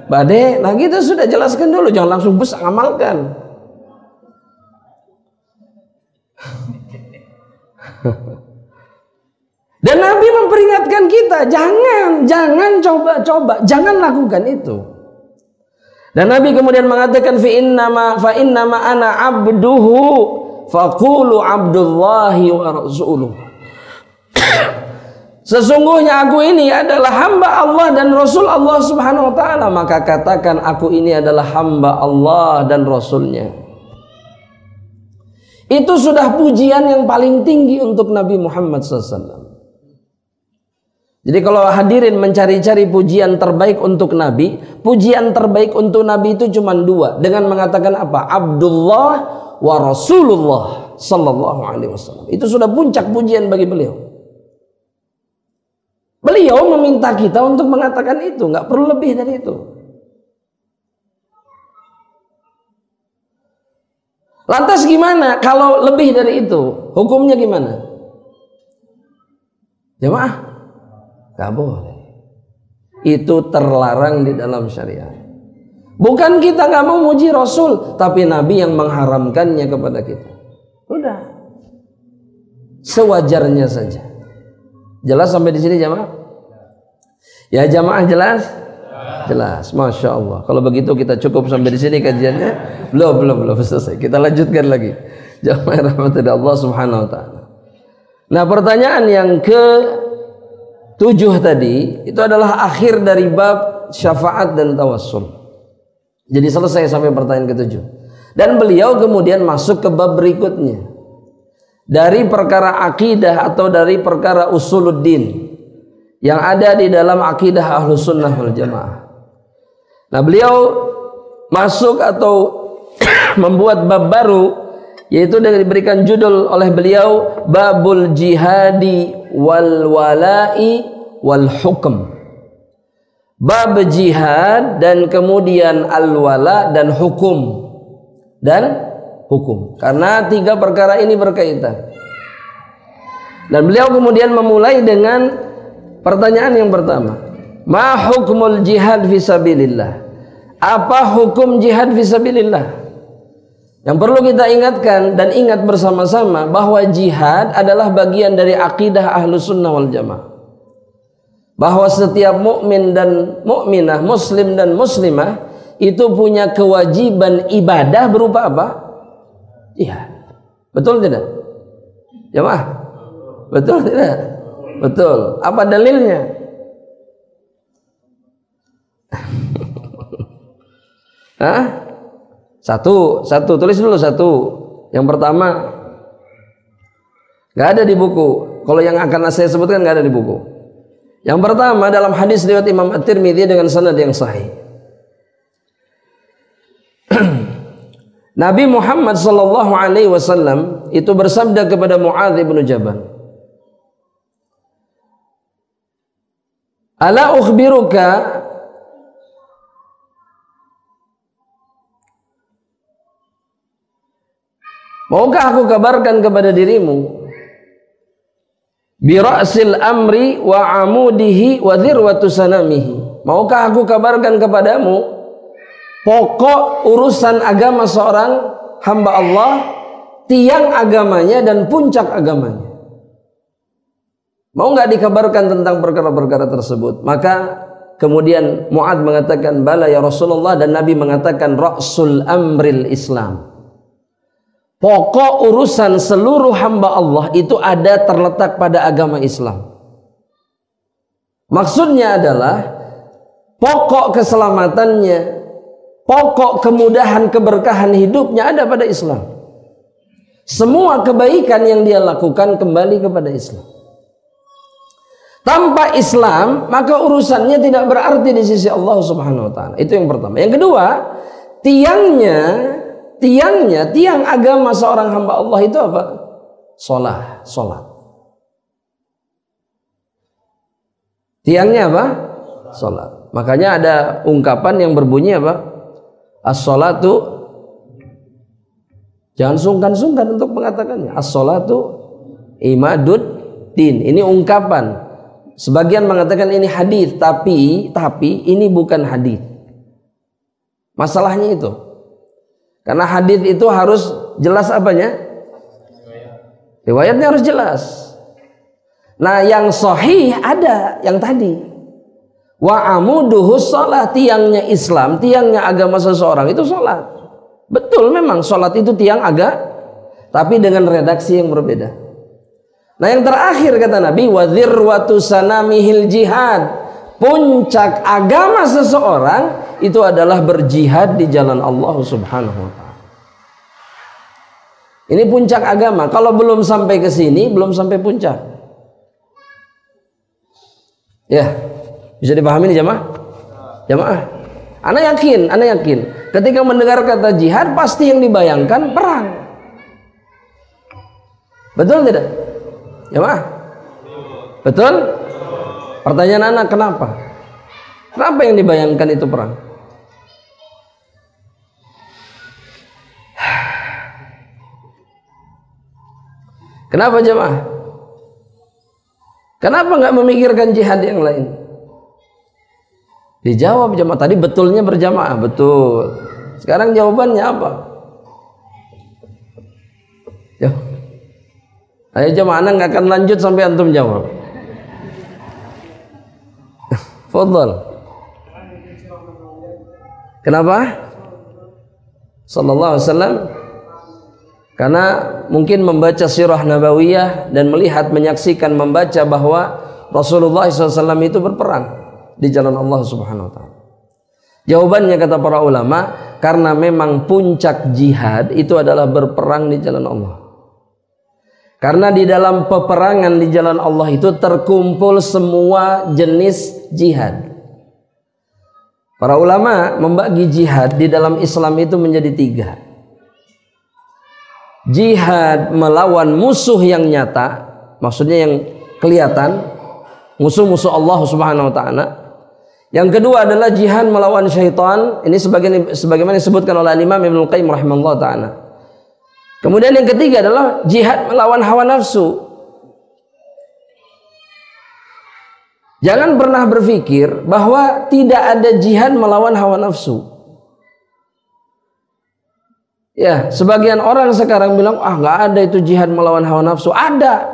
Bade? Nah gitu sudah jelaskan dulu, jangan langsung bus amalkan. Dan Nabi memperingatkan kita, jangan coba-coba, jangan lakukan itu. Dan Nabi kemudian mengatakan fa innama ana abduhu faqulu abdullahi wa rasuluh. Sesungguhnya aku ini adalah hamba Allah dan Rasul Allah subhanahu wa ta'ala, maka katakan aku ini adalah hamba Allah dan Rasulnya. Itu sudah pujian yang paling tinggi untuk Nabi Muhammad SAW. Jadi kalau hadirin mencari-cari pujian terbaik untuk Nabi, pujian terbaik untuk Nabi itu cuma 2, dengan mengatakan apa? Abdullah wa Rasulullah sallallahu alaihi wasallam. Itu sudah puncak pujian bagi beliau. Beliau meminta kita untuk mengatakan itu, nggak perlu lebih dari itu. Lantas gimana kalau lebih dari itu? Hukumnya gimana? Jemaah, nggak boleh. Itu terlarang di dalam syariat. Bukan kita nggak mau muji Rasul, tapi Nabi yang mengharamkannya kepada kita. Udah, sewajarnya saja. Jelas sampai di sini jamaah? Ya jamaah jelas? Jelas, masya Allah. Kalau begitu kita cukup sampai di sini kajiannya. Belum selesai. Kita lanjutkan lagi. Jamaah rahmatullah Allah subhanahu wa ta'ala. Nah pertanyaan yang ke-7 tadi itu adalah akhir dari bab syafaat dan tawassul. Jadi selesai sampai pertanyaan ke-7. Dan beliau kemudian masuk ke bab berikutnya. Dari perkara akidah atau dari perkara usuluddin yang ada di dalam akidah Ahlus Sunnah wal Jamaah. Nah beliau masuk atau membuat bab baru yaitu diberikan judul oleh beliau Babul Jihadi wal Wala'i wal Hukm. Bab jihad dan kemudian al-wala dan hukum. Karena tiga perkara ini berkaitan. Dan beliau kemudian memulai dengan pertanyaan yang pertama. Ma hukmul jihad fisabilillah? Apa hukum jihad fisabilillah? Yang perlu kita ingatkan dan ingat bersama-sama bahwa jihad adalah bagian dari akidah Ahlus Sunnah wal Jamaah. Bahwa setiap mukmin dan mukminah, muslim dan muslimah itu punya kewajiban ibadah berupa apa? Jihad. Betul tidak? Jamaah? Betul tidak? Betul. Apa dalilnya? Hah? Satu, tulis dulu satu. Yang pertama, nggak ada di buku. Kalau yang akan saya sebutkan nggak ada di buku. Yang pertama dalam hadis riwayat Imam At-Tirmidzi dengan sanad yang sahih. Nabi Muhammad sallallahu alaihi wasallam itu bersabda kepada Muadz bin Jabal, "Ala ukhbiruka maukah aku kabarkan kepada dirimu bi ra'sil amri wa amudihi wa dhirwatu sanamihi? Maukah aku kabarkan kepadamu pokok urusan agama seorang hamba Allah, tiang agamanya dan puncak agamanya?" Mau nggak dikabarkan tentang perkara-perkara tersebut? Maka kemudian Mu'adz mengatakan, "Bala ya Rasulullah," dan Nabi mengatakan, "Ra'sul amril Islam." Pokok urusan seluruh hamba Allah itu ada terletak pada agama Islam. Maksudnya adalah pokok keselamatannya, pokok kemudahan keberkahan hidupnya ada pada Islam. Semua kebaikan yang dia lakukan kembali kepada Islam. Tanpa Islam maka urusannya tidak berarti di sisi Allah Subhanahu wa taala. Itu yang pertama. Yang kedua, tiang agama seorang hamba Allah itu apa? Salat. Tiangnya apa? Salat. Makanya ada ungkapan yang berbunyi apa? As-salatu, jangan sungkan-sungkan untuk mengatakannya. As-salatu imadud din. Ini ungkapan. Sebagian mengatakan ini hadis, tapi ini bukan hadis. Masalahnya itu. Karena hadis itu harus jelas apanya? Riwayatnya harus jelas. Nah, yang sahih ada yang tadi. Wa amuduhu shalah, tiangnya Islam, tiangnya agama seseorang itu salat. Betul, memang salat itu tiang agama, tapi dengan redaksi yang berbeda. Nah, yang terakhir kata Nabi, wa dzirwatu sanamihil jihad. Puncak agama seseorang itu adalah berjihad di jalan Allah Subhanahu wa taala. Ini puncak agama. Kalau belum sampai ke sini, belum sampai puncak. Ya, bisa dipahami nih jamaah? Jamaah. Ana yakin. Ketika mendengar kata jihad, pasti yang dibayangkan perang. Betul tidak? Jamaah? Betul? Pertanyaan anak, kenapa? Kenapa yang dibayangkan itu perang? Kenapa jemaah? Kenapa nggak memikirkan jihad yang lain? Dijawab jemaah. Tadi betulnya berjamaah, betul. Sekarang jawabannya apa? Ya. Ayo jemaah, anak nggak akan lanjut sampai antum jawab. Fadhal. Kenapa? Sallallahu alaihi wasallam. Karena mungkin membaca sirah nabawiyah dan melihat, menyaksikan, membaca bahwa Rasulullah SAW itu berperang di jalan Allah Subhanahu wa taala. Jawabannya kata para ulama, karena memang puncak jihad itu adalah berperang di jalan Allah. Karena di dalam peperangan di jalan Allah itu terkumpul semua jenis jihad. Para ulama membagi jihad di dalam Islam itu menjadi 3. jihad melawan musuh yang nyata, maksudnya yang kelihatan, musuh-musuh Allah Subhanahu wa taala. Yang kedua adalah jihad melawan syaitan. Ini sebagaimana disebutkan oleh Imam Ibnu Qayyim rahimahullah taala. Kemudian yang ketiga adalah jihad melawan hawa nafsu. Jangan pernah berpikir bahwa tidak ada jihad melawan hawa nafsu. Ya, sebagian orang sekarang bilang, nggak ada itu jihad melawan hawa nafsu. Ada.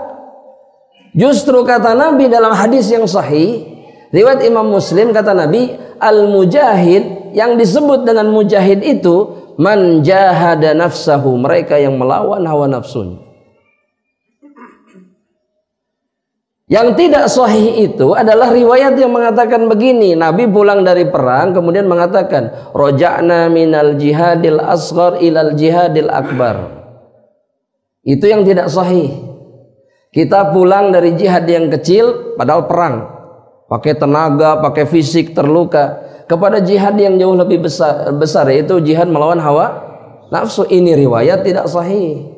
Justru kata Nabi dalam hadis yang sahih, riwayat Imam Muslim, kata Nabi, al-mujahid, yang disebut dengan mujahid itu, man jahada nafsahu, mereka yang melawan hawa nafsunya. Yang tidak sahih itu adalah riwayat yang mengatakan begini, Nabi pulang dari perang kemudian mengatakan, roja'na minal jihadil asghar ilal jihadil akbar. Itu yang tidak sahih. Kita pulang dari jihad yang kecil padahal perang, pakai tenaga, pakai fisik, terluka, kepada jihad yang jauh lebih besar yaitu jihad melawan hawa nafsu. Ini riwayat tidak sahih.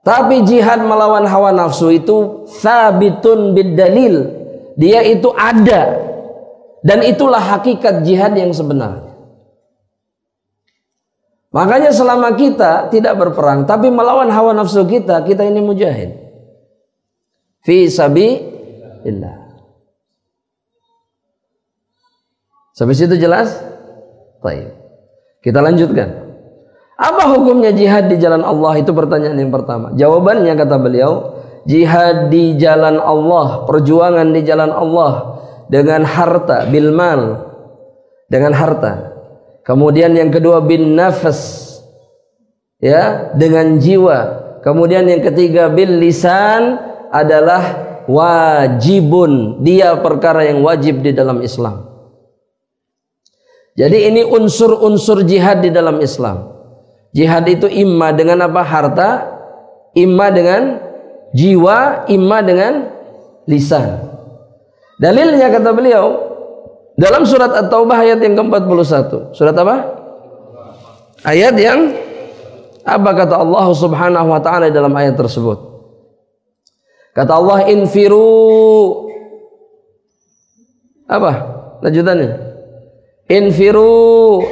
Tapi jihad melawan hawa nafsu itu sabitun bid-dalil. Dia itu ada. Dan itulah hakikat jihad yang sebenarnya. Makanya selama kita tidak berperang tapi melawan hawa nafsu kita, kita ini mujahid. Fi sabilillah. Sampai situ jelas? Baik. Kita lanjutkan. Apa hukumnya jihad di jalan Allah? Itu pertanyaan yang pertama. Jawabannya kata beliau, jihad di jalan Allah, perjuangan di jalan Allah dengan harta, bil mal, dengan harta. Kemudian yang kedua bin nafas, ya, dengan jiwa. Kemudian yang ketiga bil lisan, adalah wajibun, dia perkara yang wajib di dalam Islam. Jadi ini unsur-unsur jihad di dalam Islam. Jihad itu imma dengan apa? Harta, imma dengan jiwa, imma dengan lisan. Dalilnya kata beliau dalam surat At-Taubah ayat yang ke-41. Surat apa? Ayat yang apa kata Allah Subhanahu wa taala dalam ayat tersebut? Kata Allah, infiru, apa lanjutannya? Infiru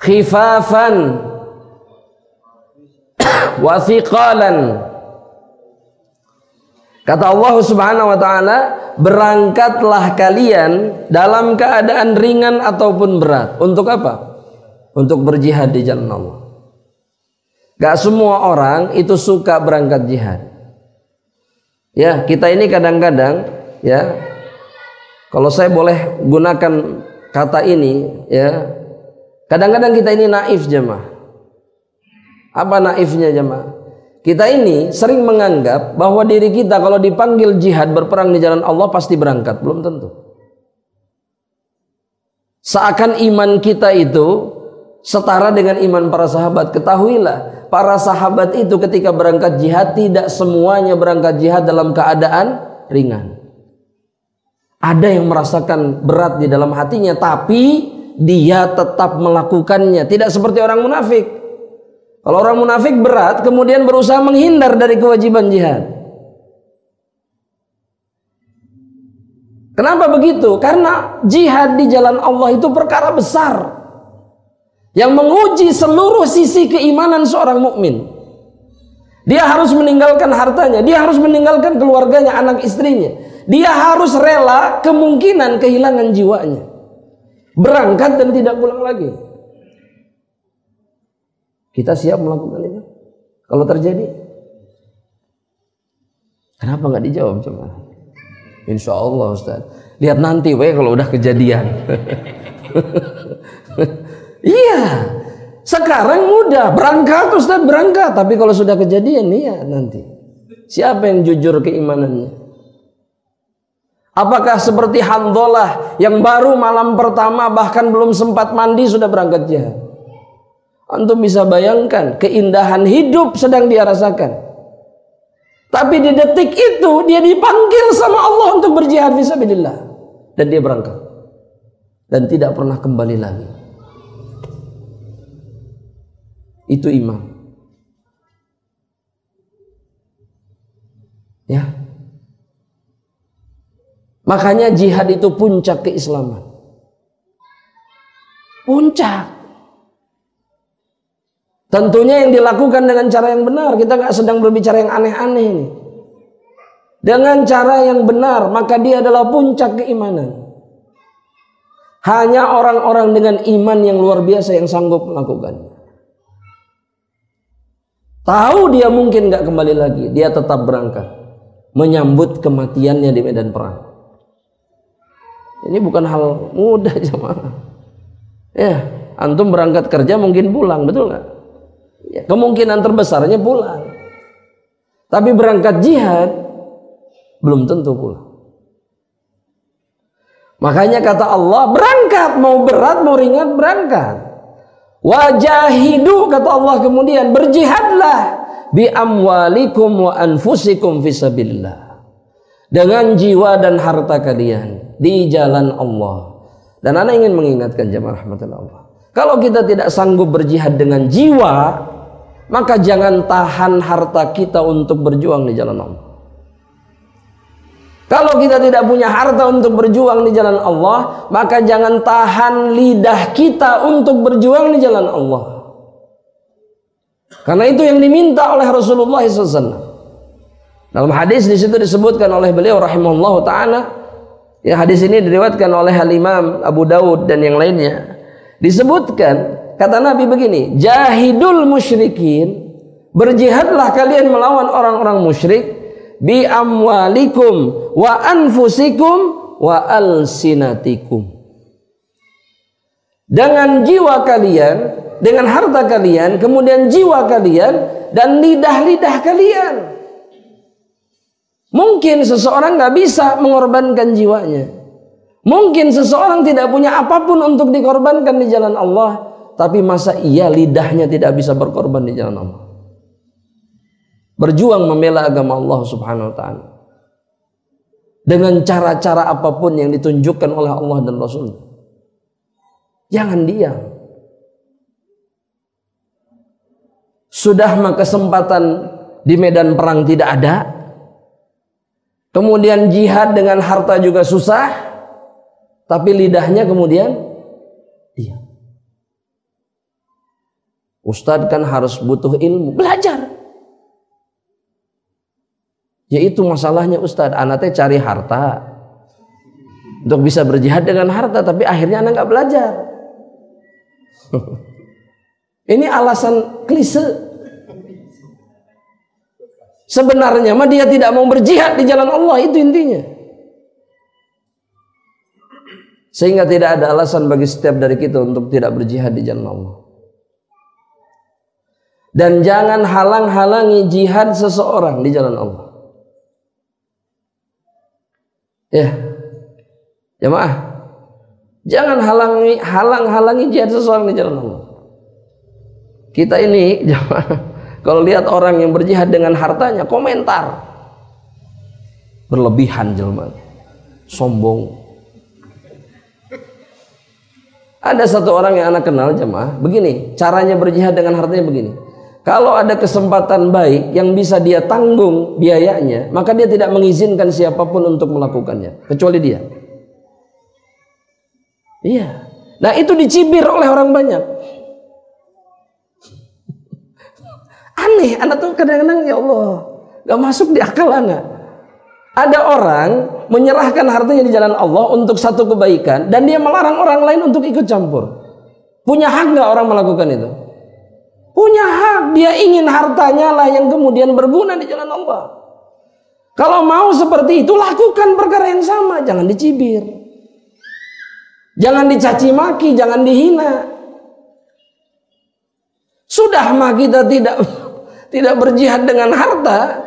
khifafan wa thiqalan. Kata Allah Subhanahu wa taala, berangkatlah kalian dalam keadaan ringan ataupun berat. Untuk apa? Untuk berjihad di jalan Allah. Gak semua orang itu suka berangkat jihad. Ya, kita ini kadang-kadang, ya, kalau saya boleh gunakan kata ini, ya, kadang-kadang kita ini naif jemaah. Apa naifnya jemaah? Kita ini sering menganggap bahwa diri kita kalau dipanggil jihad berperang di jalan Allah pasti berangkat. Belum tentu. Seakan iman kita itu setara dengan iman para sahabat. Ketahuilah, para sahabat itu ketika berangkat jihad tidak semuanya berangkat jihad dalam keadaan ringan. Ada yang merasakan berat di dalam hatinya, tapi dia tetap melakukannya. Tidak seperti orang munafik. Kalau orang munafik berat kemudian berusaha menghindar dari kewajiban jihad. Kenapa begitu? Karena jihad di jalan Allah itu perkara besar yang menguji seluruh sisi keimanan seorang mukmin. Dia harus meninggalkan hartanya, dia harus meninggalkan keluarganya, anak istrinya. Dia harus rela kemungkinan kehilangan jiwanya. Berangkat dan tidak pulang lagi. Kita siap melakukan itu kalau terjadi? Kenapa nggak dijawab coba? Insya Allah Ustaz. Lihat nanti kalau udah kejadian. Iya. Sekarang mudah berangkat Ustaz, berangkat. Tapi kalau sudah kejadian, iya nanti. Siapa yang jujur keimanannya? Apakah seperti Handhalah yang baru malam pertama bahkan belum sempat mandi sudah berangkat jihad? Antum bisa bayangkan keindahan hidup sedang dia rasakan. Tapi di detik itu dia dipanggil sama Allah untuk berjihad fisabilillah dan dia berangkat dan tidak pernah kembali lagi. itu iman. Ya. Makanya jihad itu puncak keislaman. Puncak. Tentunya yang dilakukan dengan cara yang benar. Kita nggak sedang berbicara yang aneh-aneh ini. Dengan cara yang benar, maka dia adalah puncak keimanan. Hanya orang-orang dengan iman yang luar biasa yang sanggup melakukannya. Tahu dia mungkin nggak kembali lagi, dia tetap berangkat menyambut kematiannya di medan perang. Ini bukan hal mudah jemaah. Ya, antum berangkat kerja mungkin pulang, betul nggak? Ya, kemungkinan terbesarnya pulang. Tapi berangkat jihad belum tentu pulang. Makanya kata Allah, berangkat, mau berat mau ringan berangkat. Wajahidu, kata Allah kemudian, berjihadlah bi amwalikum wa anfusikum fisabilillah, dengan jiwa dan harta kalian di jalan Allah. Dan ana ingin mengingatkan jemaah rahmatullah Allah, kalau kita tidak sanggup berjihad dengan jiwa, maka jangan tahan harta kita untuk berjuang di jalan Allah. Kalau kita tidak punya harta untuk berjuang di jalan Allah, maka jangan tahan lidah kita untuk berjuang di jalan Allah. Karena itu yang diminta oleh Rasulullah SAW. Dalam hadis di situ disebutkan oleh beliau rahimahullah taala, ya hadis ini diriwayatkan oleh Al-Imam Abu Daud dan yang lainnya. Disebutkan kata Nabi begini, jahidul musyrikin, berjihadlah kalian melawan orang-orang musyrik, bi amwalikum wa anfusikum wa alsinatikum, dengan jiwa kalian, dengan harta kalian, kemudian jiwa kalian dan lidah-lidah kalian. Mungkin seseorang nggak bisa mengorbankan jiwanya, mungkin seseorang tidak punya apapun untuk dikorbankan di jalan Allah, tapi masa iya lidahnya tidak bisa berkorban di jalan Allah, berjuang membela agama Allah subhanahu wa ta'ala dengan cara-cara apapun yang ditunjukkan oleh Allah dan Rasul. Jangan diam. Sudah mah kesempatan di medan perang tidak ada, kemudian jihad dengan harta juga susah, tapi lidahnya kemudian diam. Ustadz kan harus butuh ilmu, belajar. Yaitu masalahnya Ustadz, anak teh cari harta untuk bisa berjihad dengan harta, tapi akhirnya anak nggak belajar. Ini alasan klise. Sebenarnya mah dia tidak mau berjihad di jalan Allah, itu intinya. Sehingga tidak ada alasan bagi setiap dari kita untuk tidak berjihad di jalan Allah. Dan jangan halang-halangi jihad seseorang di jalan Allah. Ya, jemaah, jangan halang-halangi jihad seseorang di jalan Allah. Kita ini, jemaah, kalau lihat orang yang berjihad dengan hartanya, komentar berlebihan, jemaah, sombong. Ada satu orang yang anak kenal, jemaah, begini caranya berjihad dengan hartanya begini. Kalau ada kesempatan baik yang bisa dia tanggung biayanya, maka dia tidak mengizinkan siapapun untuk melakukannya, kecuali dia. Iya. Nah itu dicibir oleh orang banyak. Aneh, anak tuh kadang-kadang ya Allah, gak masuk di akal anak. Ada orang menyerahkan hartanya di jalan Allah untuk satu kebaikan, dan dia melarang orang lain untuk ikut campur. Punya hak gak orang melakukan itu? Punya hak, dia ingin hartanya lah yang kemudian berguna di jalan Allah. Kalau mau seperti itu, lakukan perkara yang sama, jangan dicibir, jangan dicaci maki, jangan dihina. Sudah mah kita tidak berjihad dengan harta,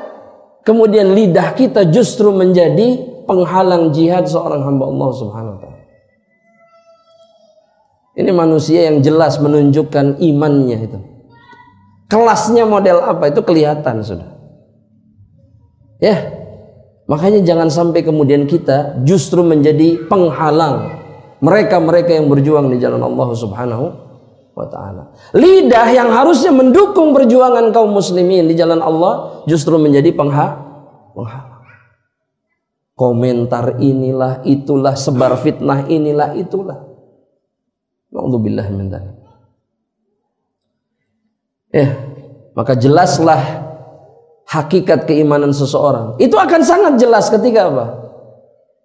kemudian lidah kita justru menjadi penghalang jihad seorang hamba Allah subhanahu wa ta'ala. Ini manusia yang jelas menunjukkan imannya itu. Kelasnya model apa itu kelihatan sudah. Ya, makanya jangan sampai kemudian kita justru menjadi penghalang mereka-mereka yang berjuang di jalan Allah subhanahu wa ta'ala. Lidah yang harusnya mendukung perjuangan kaum muslimin di jalan Allah justru menjadi penghalang. Komentar inilah, itulah, sebar fitnah inilah, itulah. Na'udzubillah min dzalik. Maka jelaslah hakikat keimanan seseorang. Itu akan sangat jelas ketika apa?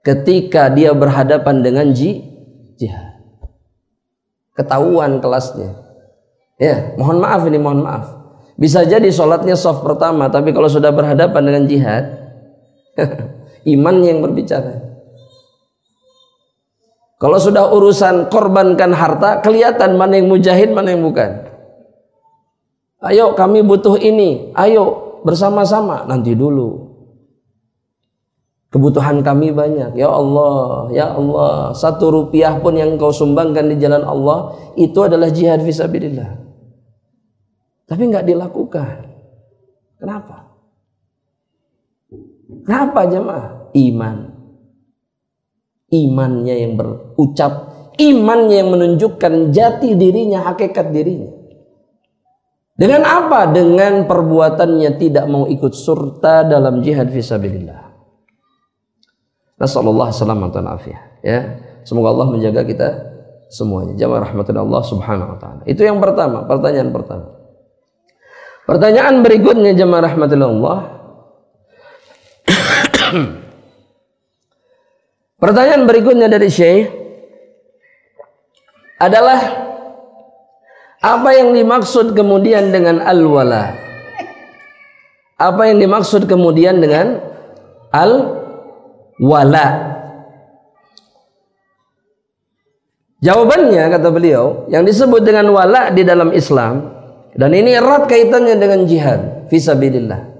Ketika dia berhadapan dengan jihad. Ketahuan kelasnya. Mohon maaf ini, mohon maaf. Bisa jadi sholatnya shaf pertama, tapi kalau sudah berhadapan dengan jihad, imannya yang berbicara. Kalau sudah urusan korbankan harta, kelihatan mana yang mujahid, mana yang bukan. Ayo kami butuh ini, ayo bersama-sama. Nanti dulu, kebutuhan kami banyak. Ya Allah, ya Allah, 1 rupiah pun yang kau sumbangkan di jalan Allah, itu adalah jihad fisabilillah. Tapi nggak dilakukan. Kenapa? Kenapa jemaah? Imannya yang berucap, imannya yang menunjukkan jati dirinya, hakikat dirinya. Dengan apa? Dengan perbuatannya tidak mau ikut serta dalam jihad fisabilillah. Nasallallahu salamatan afiyah. Semoga Allah menjaga kita semuanya. Jamaah rahmatullah Allah subhanahu wa ta'ala. Itu yang pertama, pertanyaan pertama. Pertanyaan berikutnya jamaah rahmatullah Allah. Pertanyaan berikutnya dari Syekh adalah, apa yang dimaksud kemudian dengan al-wala? Apa yang dimaksud kemudian dengan al-wala? Jawabannya, kata beliau, yang disebut dengan wala di dalam Islam, dan ini erat kaitannya dengan jihad fisabilillah,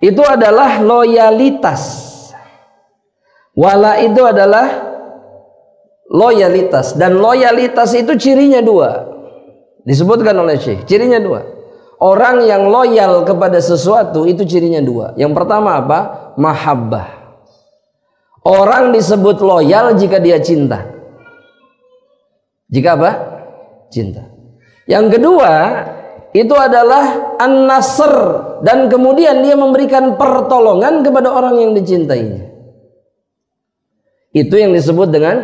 itu adalah loyalitas. Wala itu adalah loyalitas, dan loyalitas itu cirinya 2. Disebutkan oleh Syekh, cirinya 2. Orang yang loyal kepada sesuatu itu cirinya 2. Yang pertama apa? Mahabbah. Orang disebut loyal jika dia cinta. Jika apa? Cinta. Yang kedua itu adalah an-nasr, dan kemudian dia memberikan pertolongan kepada orang yang dicintainya. Itu yang disebut dengan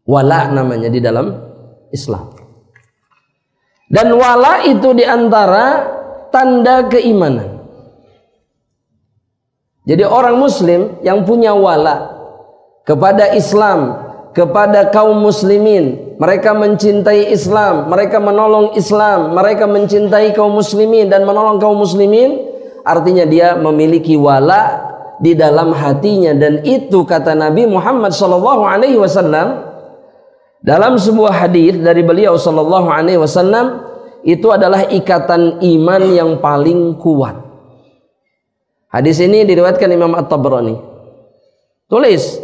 wala namanya di dalam Islam. Dan wala itu diantara tanda keimanan. Jadi orang muslim yang punya wala kepada Islam, kepada kaum muslimin, mereka mencintai Islam, mereka menolong Islam, mereka mencintai kaum muslimin dan menolong kaum muslimin, artinya dia memiliki wala di dalam hatinya. Dan itu kata Nabi Muhammad SAW dalam sebuah hadis dari beliau SAW, itu adalah ikatan iman yang paling kuat. Hadis ini diriwayatkan Imam At-Tabrani. Tulis,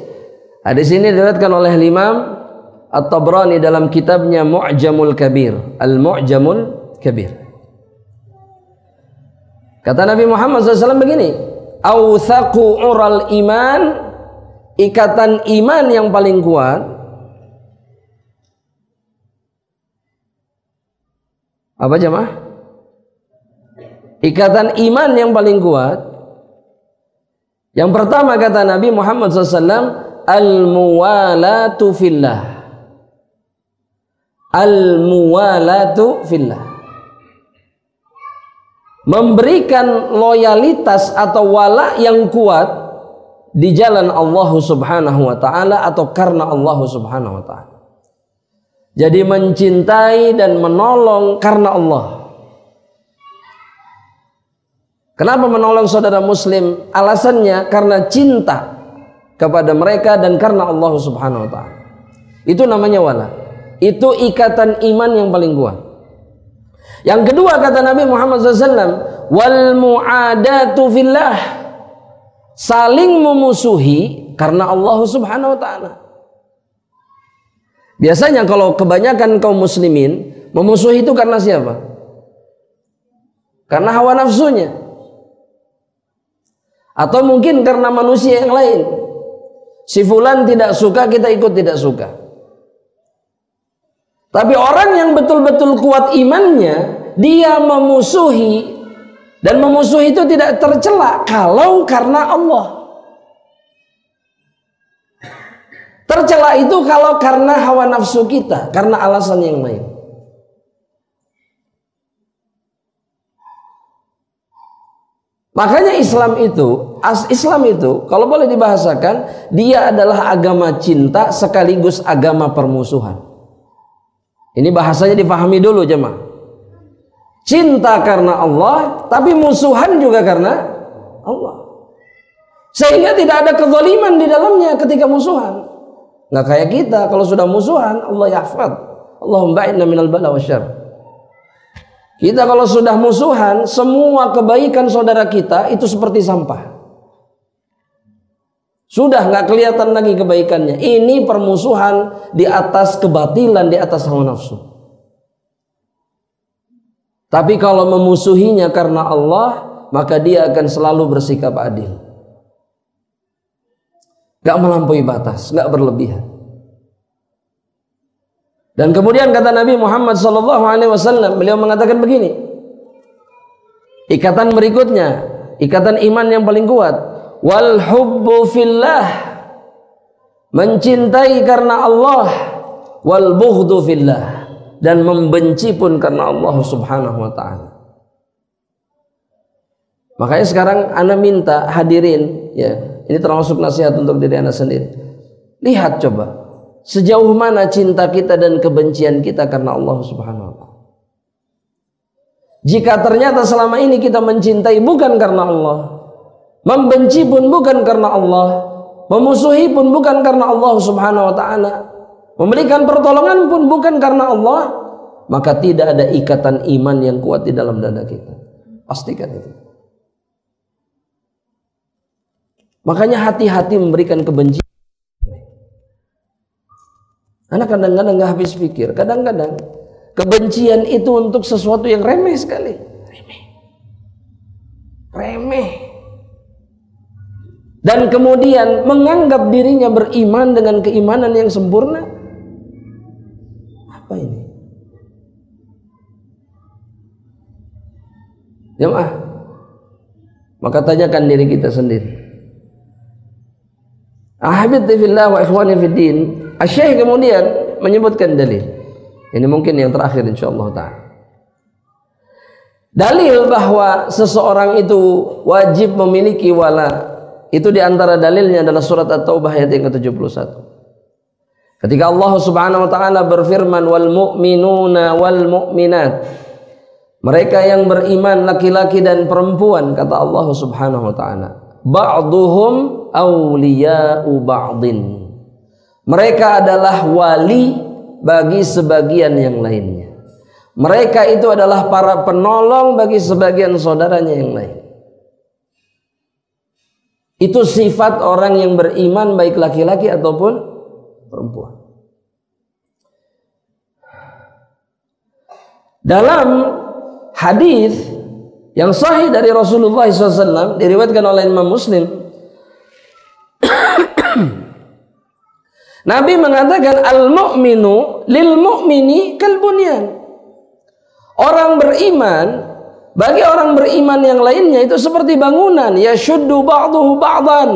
hadis ini diriwayatkan oleh Imam At-Tabrani dalam kitabnya Mu'jamul Kabir, Al-Mu'jamul Kabir. Kata Nabi Muhammad SAW begini, "Awthaqu ural iman", ikatan iman yang paling kuat. Apa jemaah? Ikatan iman yang paling kuat. Yang pertama kata Nabi Muhammad SAW, al-muwalatu fillah. Al-muwalatu fillah. Memberikan loyalitas atau wala yang kuat di jalan Allah Subhanahu wa ta'ala atau karena Allah Subhanahu wa ta'ala. Jadi mencintai dan menolong karena Allah. Kenapa menolong saudara muslim? Alasannya karena cinta kepada mereka dan karena Allah Subhanahu wa ta'ala. Itu namanya wala. Itu ikatan iman yang paling kuat. Yang kedua kata Nabi Muhammad SAW, wal mu'adatu fillah. Saling memusuhi karena Allah Subhanahu wa ta'ala. Biasanya kalau kebanyakan kaum muslimin memusuhi itu karena siapa? Karena hawa nafsunya. Atau mungkin karena manusia yang lain. Si fulan tidak suka, kita ikut tidak suka. Tapi orang yang betul-betul kuat imannya, dia memusuhi, dan memusuhi itu tidak tercela kalau karena Allah. Tercela itu kalau karena hawa nafsu kita, karena alasan yang lain. Makanya Islam itu kalau boleh dibahasakan, dia adalah agama cinta sekaligus agama permusuhan. Ini bahasanya dipahami dulu jemaah. Cinta karena Allah, tapi musuhan juga karena Allah. Sehingga tidak ada kezaliman di dalamnya ketika musuhan. Nggak kayak kita, kalau sudah musuhan, Allah yahfad. Allahumma ba'idna minal bala wasyarr. Kita kalau sudah musuhan, semua kebaikan saudara kita itu seperti sampah. Sudah nggak kelihatan lagi kebaikannya. Ini permusuhan di atas kebatilan, di atas hawa nafsu. Tapi kalau memusuhinya karena Allah, maka dia akan selalu bersikap adil. Nggak melampaui batas, nggak berlebihan. Dan kemudian kata Nabi Muhammad SAW, beliau mengatakan begini, ikatan berikutnya, ikatan iman yang paling kuat, wal hubbu fillah, mencintai karena Allah, wal bughdu fillah, dan membenci pun karena Allah Subhanahu wa ta'ala. Makanya sekarang ana minta hadirin, ya, ini termasuk nasihat untuk diri ana sendiri. Lihat coba, sejauh mana cinta kita dan kebencian kita karena Allah Subhanahu wa ta'ala. Jika ternyata selama ini kita mencintai bukan karena Allah, membenci pun bukan karena Allah, memusuhi pun bukan karena Allah Subhanahu wa ta'ala, memberikan pertolongan pun bukan karena Allah, maka tidak ada ikatan iman yang kuat di dalam dada kita. Pastikan itu. Makanya hati-hati memberikan kebencian. Karena kadang-kadang nggak habis pikir. Kadang-kadang kebencian itu untuk sesuatu yang remeh sekali. Remeh. Dan kemudian menganggap dirinya beriman dengan keimanan yang sempurna. Apa ini? Jemaah, maka tanyakan diri kita sendiri. Ahibati fillah wa ikhwani fiddin. Asy-Syaikh kemudian menyebutkan dalil. Ini mungkin yang terakhir insyaallah ta'ala. Dalil bahwa seseorang itu wajib memiliki wala. Itu diantara dalilnya adalah surat At-Taubah ayat yang ke-71. Ketika Allah Subhanahu wa ta'ala berfirman, wal mu'minuna wal mu'minat, mereka yang beriman laki-laki dan perempuan, kata Allah Subhanahu wa ta'ala, ba'duhum awliya'u ba'din, mereka adalah wali bagi sebagian yang lainnya. Mereka itu adalah para penolong bagi sebagian saudaranya yang lain. Itu sifat orang yang beriman, baik laki-laki ataupun perempuan. Dalam hadis yang sahih dari Rasulullah SAW, diriwayatkan oleh Imam Muslim, Nabi mengatakan al-mu'minu lil mu'mini kal bunyan. Orang beriman bagi orang beriman yang lainnya itu seperti bangunan, yashuddu ba'duhu ba'dan.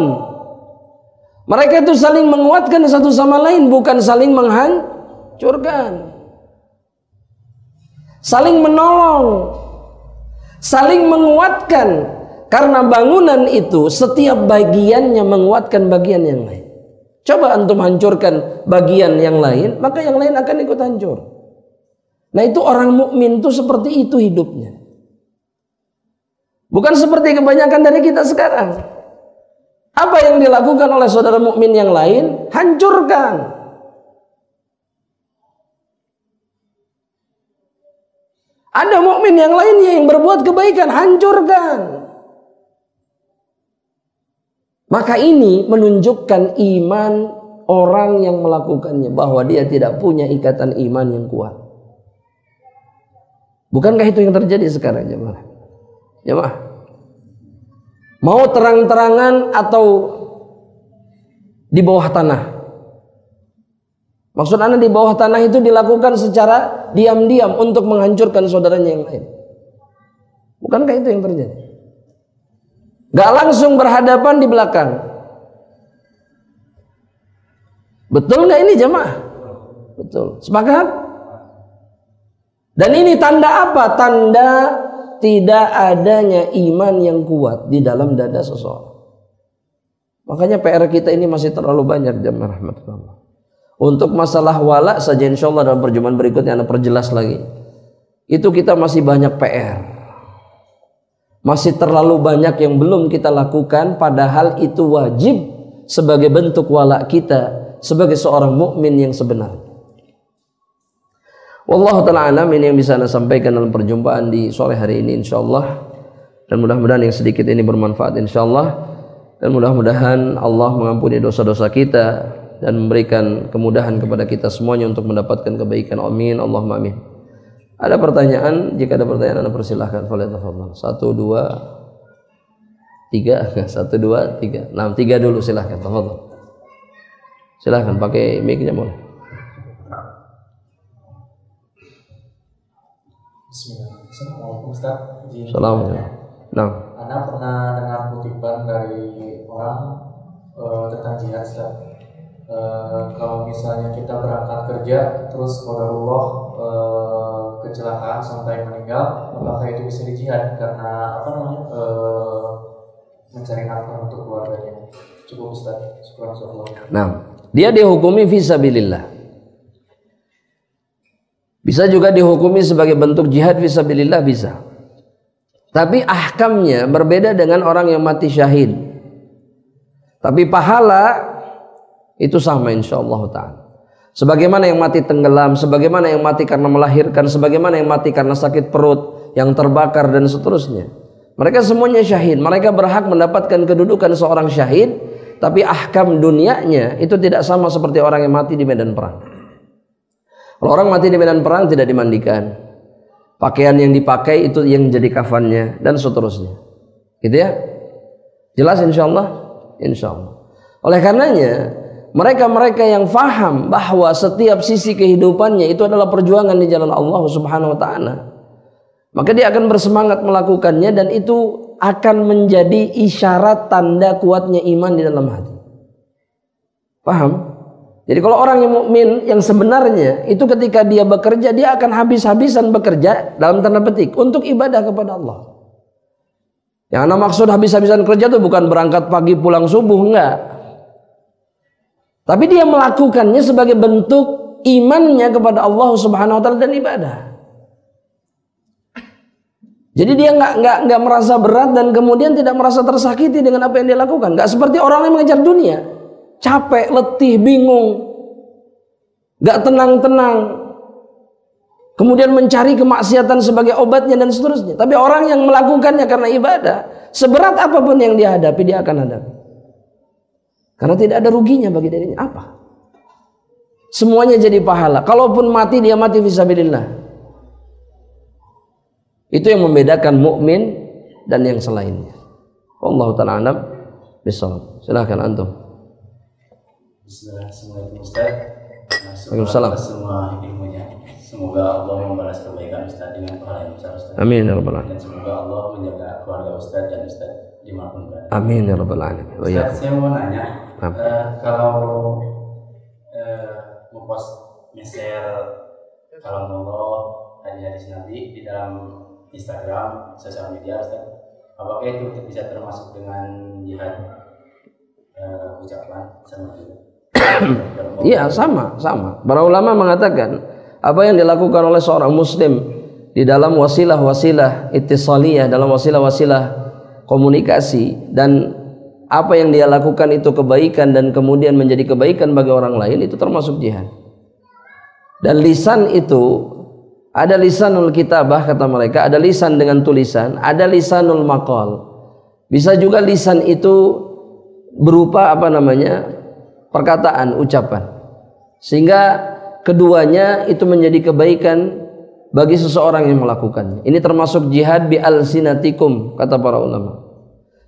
Mereka itu saling menguatkan satu sama lain, bukan saling menghancurkan. Saling menolong, saling menguatkan, karena bangunan itu setiap bagiannya menguatkan bagian yang lain. Coba antum hancurkan bagian yang lain, maka yang lain akan ikut hancur. Nah, itu orang mukmin itu seperti itu hidupnya. Bukan seperti kebanyakan dari kita sekarang. Apa yang dilakukan oleh saudara mukmin yang lain, hancurkan. Ada mukmin yang lainnya yang berbuat kebaikan, hancurkan. Maka ini menunjukkan iman orang yang melakukannya, bahwa dia tidak punya ikatan iman yang kuat. Bukankah itu yang terjadi sekarang, jemaah? Jemaah, mau terang-terangan atau di bawah tanah, Maksud Anda di bawah tanah itu dilakukan secara diam-diam untuk menghancurkan saudaranya yang lain. Bukankah itu yang terjadi? Gak langsung berhadapan di belakang. Betul gak ini jemaah? Betul. Sepakat? Dan ini tanda apa? Tanda tidak adanya iman yang kuat di dalam dada seseorang. Makanya PR kita ini masih terlalu banyak, jemaah rahmatullah. Untuk masalah wala saja insya Allah dalam perjumpaan berikutnya Anda perjelas lagi. Itu kita masih banyak PR. Masih terlalu banyak yang belum kita lakukan, padahal itu wajib sebagai bentuk wala kita sebagai seorang mukmin yang sebenarnya. Wallahu ta'ala alam, ini yang bisa Anda sampaikan dalam perjumpaan di sore hari ini insya Allah. Dan mudah-mudahan yang sedikit ini bermanfaat insya Allah. Dan mudah-mudahan Allah mengampuni dosa-dosa kita dan memberikan kemudahan kepada kita semuanya untuk mendapatkan kebaikan. Amin. Allahumma amin. Ada pertanyaan? Jika ada pertanyaan Anda persilahkan. 1, 2, 3. 1, 2, 3. Nah, 3 dulu silahkan. Silahkan pakai mic-nya boleh. Bismillahirrahmanirrahim. Ustaz, Assalamualaikum. Nah, Anda pernah dengar kutipan dari orang tentang jihad, Ustaz? Kalau misalnya kita berangkat kerja terus qadarullah kecelakaan sampai meninggal, apakah itu bisa dijihad karena mencari nafkah untuk keluarganya? Cukup Ustaz. Subhanallah. nah, dia dihukumi fisabilillah. Bisa juga dihukumi sebagai bentuk jihad fisabilillah, bisa. Tapi ahkamnya berbeda dengan orang yang mati syahid. Tapi pahala itu sama insyaallah ta'ala. Sebagaimana yang mati tenggelam, sebagaimana yang mati karena melahirkan, sebagaimana yang mati karena sakit perut, yang terbakar dan seterusnya. Mereka semuanya syahid. Mereka berhak mendapatkan kedudukan seorang syahid, tapi ahkam dunianya itu tidak sama seperti orang yang mati di medan perang. Kalau orang mati di medan perang tidak dimandikan, pakaian yang dipakai itu yang jadi kafannya dan seterusnya. Gitu ya? Jelas insyaallah? Insyaallah. Oleh karenanya mereka-mereka yang faham bahwa setiap sisi kehidupannya itu adalah perjuangan di jalan Allah Subhanahu wa taala, maka dia akan bersemangat melakukannya, dan itu akan menjadi isyarat tanda kuatnya iman di dalam hati. Paham? Jadi kalau orang yang mukmin yang sebenarnya itu ketika dia bekerja, dia akan habis-habisan bekerja dalam tanda petik untuk ibadah kepada Allah. Yang ana maksud habis-habisan kerja itu bukan berangkat pagi pulang subuh, enggak. Tapi dia melakukannya sebagai bentuk imannya kepada Allah Subhanahu wa taala dan ibadah. Jadi dia nggak merasa berat dan kemudian tidak merasa tersakiti dengan apa yang dia lakukan. Nggak seperti orang yang mengejar dunia, capek, letih, bingung, nggak tenang-tenang, kemudian mencari kemaksiatan sebagai obatnya dan seterusnya. Tapi orang yang melakukannya karena ibadah, seberat apapun yang dia hadapi, dia akan hadapi. Karena tidak ada ruginya bagi dirinya. Apa? Semuanya jadi pahala. Kalaupun mati, dia mati fisabilillah. Itu yang membedakan mukmin dan yang selainnya. Wallahu ta'ala a'lam bishawab. Silakan antum. Assalamualaikum Ustaz. Waalaikumsalam. Semua ilmunya. Semoga Allah membalas kebaikan Ustaz dengan pahala yang besar Ustaz. Amin ya rabbal alamin. Dan semoga Allah menjaga keluarga Ustaz dan Ustaz dimanapun berada. Amin ya rabbal alamin. Ustaz, saya mau nanya, kalau mempost nge-share kalam Allah, hadis-hadis Nabi di dalam Instagram, sosial media Ustaz, apakah itu bisa termasuk dengan jihad ucapan sama juga? Iya, sama. Para ulama mengatakan apa yang dilakukan oleh seorang muslim di dalam wasilah-wasilah ittisaliyah, dalam wasilah-wasilah komunikasi, dan apa yang dia lakukan itu kebaikan dan kemudian menjadi kebaikan bagi orang lain, itu termasuk jihad. Dan lisan itu ada lisanul kitabah kata mereka, ada lisan dengan tulisan, ada lisanul maqal. Bisa juga lisan itu berupa perkataan, ucapan. Sehingga keduanya itu menjadi kebaikan bagi seseorang yang melakukannya. Ini termasuk jihad bi alsinatikum kata para ulama.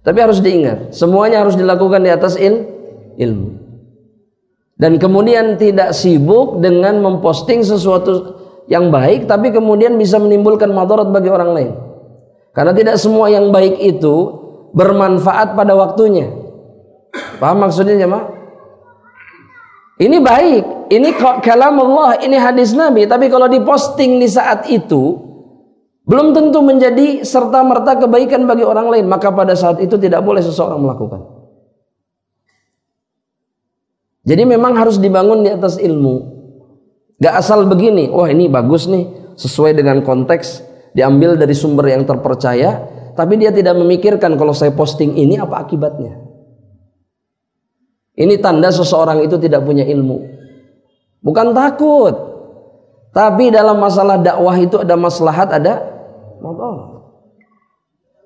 Tapi harus diingat, semuanya harus dilakukan di atas ilmu. Dan kemudian tidak sibuk dengan memposting sesuatu yang baik, tapi kemudian bisa menimbulkan madarat bagi orang lain. Karena tidak semua yang baik itu bermanfaat pada waktunya. Paham maksudnya jemaah? Ini baik, ini kalam Allah, ini hadis Nabi, tapi kalau diposting di saat itu belum tentu menjadi serta-merta kebaikan bagi orang lain, maka pada saat itu tidak boleh seseorang melakukan. Jadi memang harus dibangun di atas ilmu. Gak asal begini, wah ini bagus nih, sesuai dengan konteks, diambil dari sumber yang terpercaya, tapi dia tidak memikirkan kalau saya posting ini apa akibatnya. Ini tanda seseorang itu tidak punya ilmu. Bukan takut, tapi dalam masalah dakwah itu ada maslahat, ada madarat.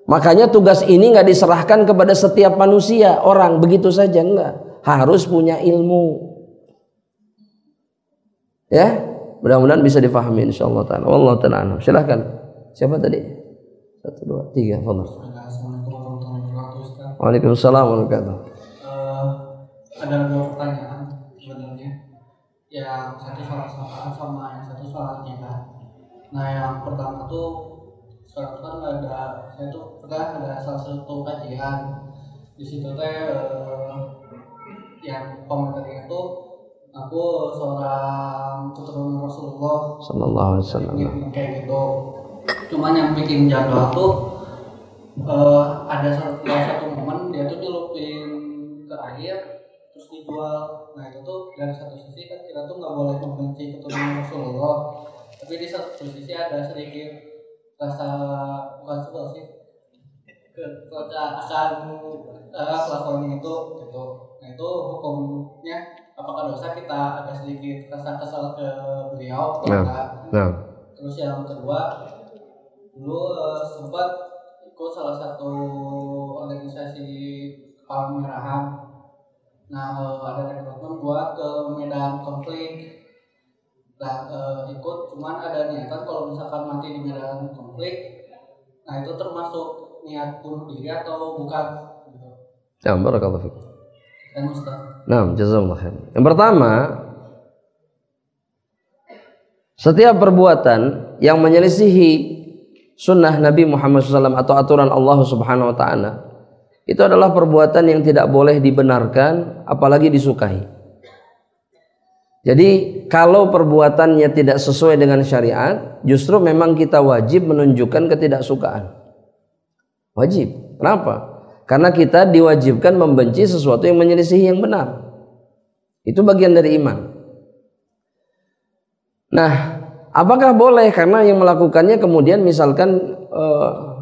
Makanya tugas ini nggak diserahkan kepada setiap manusia, orang begitu saja, enggak. Harus punya ilmu. Ya, mudah-mudahan bisa difahami insyaallah taala. Wallahu taala. Silakan. Siapa tadi? 1 2 3, fadhil. Assalamualaikum warahmatullahi wabarakatuh. Waalaikumsalam warahmatullahi wabarakatuh. Ada 2 pertanyaan sebenarnya. Yang satu soal salat sama yang satu soal jihad. Nah, yang pertama tuh sekarang kan saya tuh pernah ada salah satu kajian di situ teh yang komentarnya itu aku seorang keturunan Rasulullah sallallahu alaihi wasallam. Kayak gitu. Cuman yang bikin jadwal tuh ada satu momen dia tuh nyelupin ke air terus dijual. Nah itu tuh dari satu sisi kan kita tuh nggak boleh membenci keturunan Rasulullah, tapi di satu sisi ada sedikit rasa bukan sebel sih akan kelakuannya itu gitu. Nah itu hukumnya apakah dosa? Kita agak sedikit rasa kesal ke beliau atau enggak? Terus yang kedua, dulu sempat ikut salah satu organisasi kepemerahan. Nah ada rekrutmen buat ke medan konflik. Nah ikut, cuman ada niatan kalau misalkan mati di medan konflik, nah itu termasuk niat bunuh diri atau bukan? Gitu. Ya, barakallahu fiik. Nah, jazakallahu khair. Yang pertama, setiap perbuatan yang menyelisihi sunnah Nabi Muhammad SAW atau aturan Allah Subhanahu Wa Taala itu adalah perbuatan yang tidak boleh dibenarkan, apalagi disukai. Jadi kalau perbuatannya tidak sesuai dengan syariat, justru memang kita wajib menunjukkan ketidaksukaan. Wajib. Kenapa? Karena kita diwajibkan membenci sesuatu yang menyelisihi yang benar. Itu bagian dari iman. Nah, apakah boleh karena yang melakukannya kemudian misalkan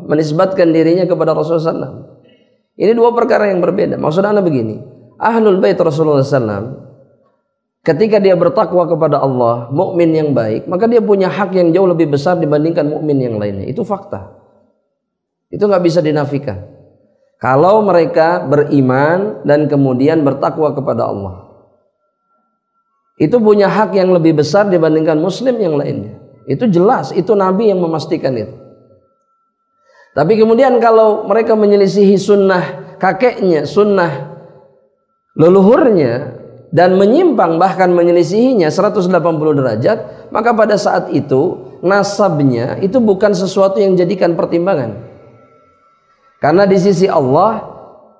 menisbatkan dirinya kepada Rasulullah SAW? Ini 2 perkara yang berbeda. Maksud Anda begini, Ahlul Bait Rasulullah SAW ketika dia bertakwa kepada Allah, mukmin yang baik, maka dia punya hak yang jauh lebih besar dibandingkan mukmin yang lainnya. Itu fakta. Itu nggak bisa dinafikan. Kalau mereka beriman dan kemudian bertakwa kepada Allah, itu punya hak yang lebih besar dibandingkan muslim yang lainnya. Itu jelas, itu Nabi yang memastikan itu. Tapi kemudian kalau mereka menyelisihi sunnah kakeknya, sunnah leluhurnya, dan menyimpang bahkan menyelisihinya 180 derajat, maka pada saat itu nasabnya itu bukan sesuatu yang jadikan pertimbangan. Karena di sisi Allah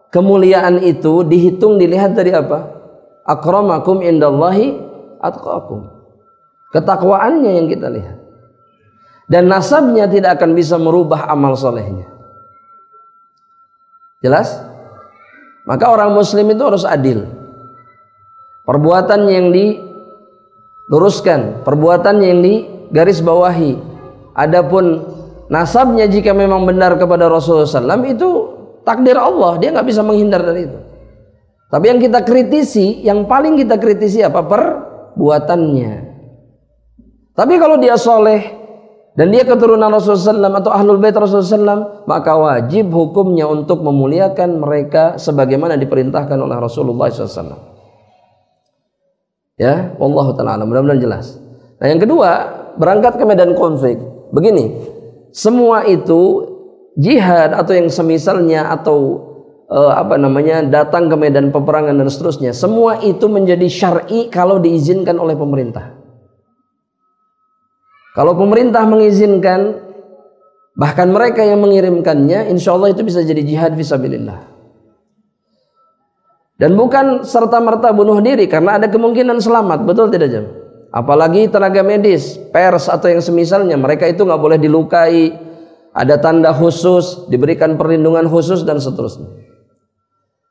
kemuliaan itu dihitung, dilihat dari apa? Akramakum indallahi atqakum. Ketakwaannya yang kita lihat. Dan nasabnya tidak akan bisa merubah amal solehnya. Jelas? Maka orang muslim itu harus adil. Perbuatan yang diluruskan, perbuatan yang digaris bawahi. Adapun nasabnya jika memang benar kepada Rasulullah SAW, itu takdir Allah, dia nggak bisa menghindar dari itu. Tapi yang kita kritisi, yang paling kita kritisi apa? Perbuatannya. Tapi kalau dia soleh dan dia keturunan Rasulullah SAW atau Ahlul Bait Rasulullah SAW, maka wajib hukumnya untuk memuliakan mereka sebagaimana diperintahkan oleh Rasulullah SAW. Ya, wallahu ta'ala, mudah-mudahan jelas. Nah yang kedua, berangkat ke medan konflik. Begini, semua itu jihad atau yang semisalnya atau datang ke medan peperangan dan seterusnya. Semua itu menjadi syar'i kalau diizinkan oleh pemerintah. Kalau pemerintah mengizinkan, bahkan mereka yang mengirimkannya, insya Allah itu bisa jadi jihad fisabilillah. Dan bukan serta-merta bunuh diri, karena ada kemungkinan selamat, betul tidak Jam? Apalagi tenaga medis, pers atau yang semisalnya, mereka itu nggak boleh dilukai, ada tanda khusus, diberikan perlindungan khusus dan seterusnya.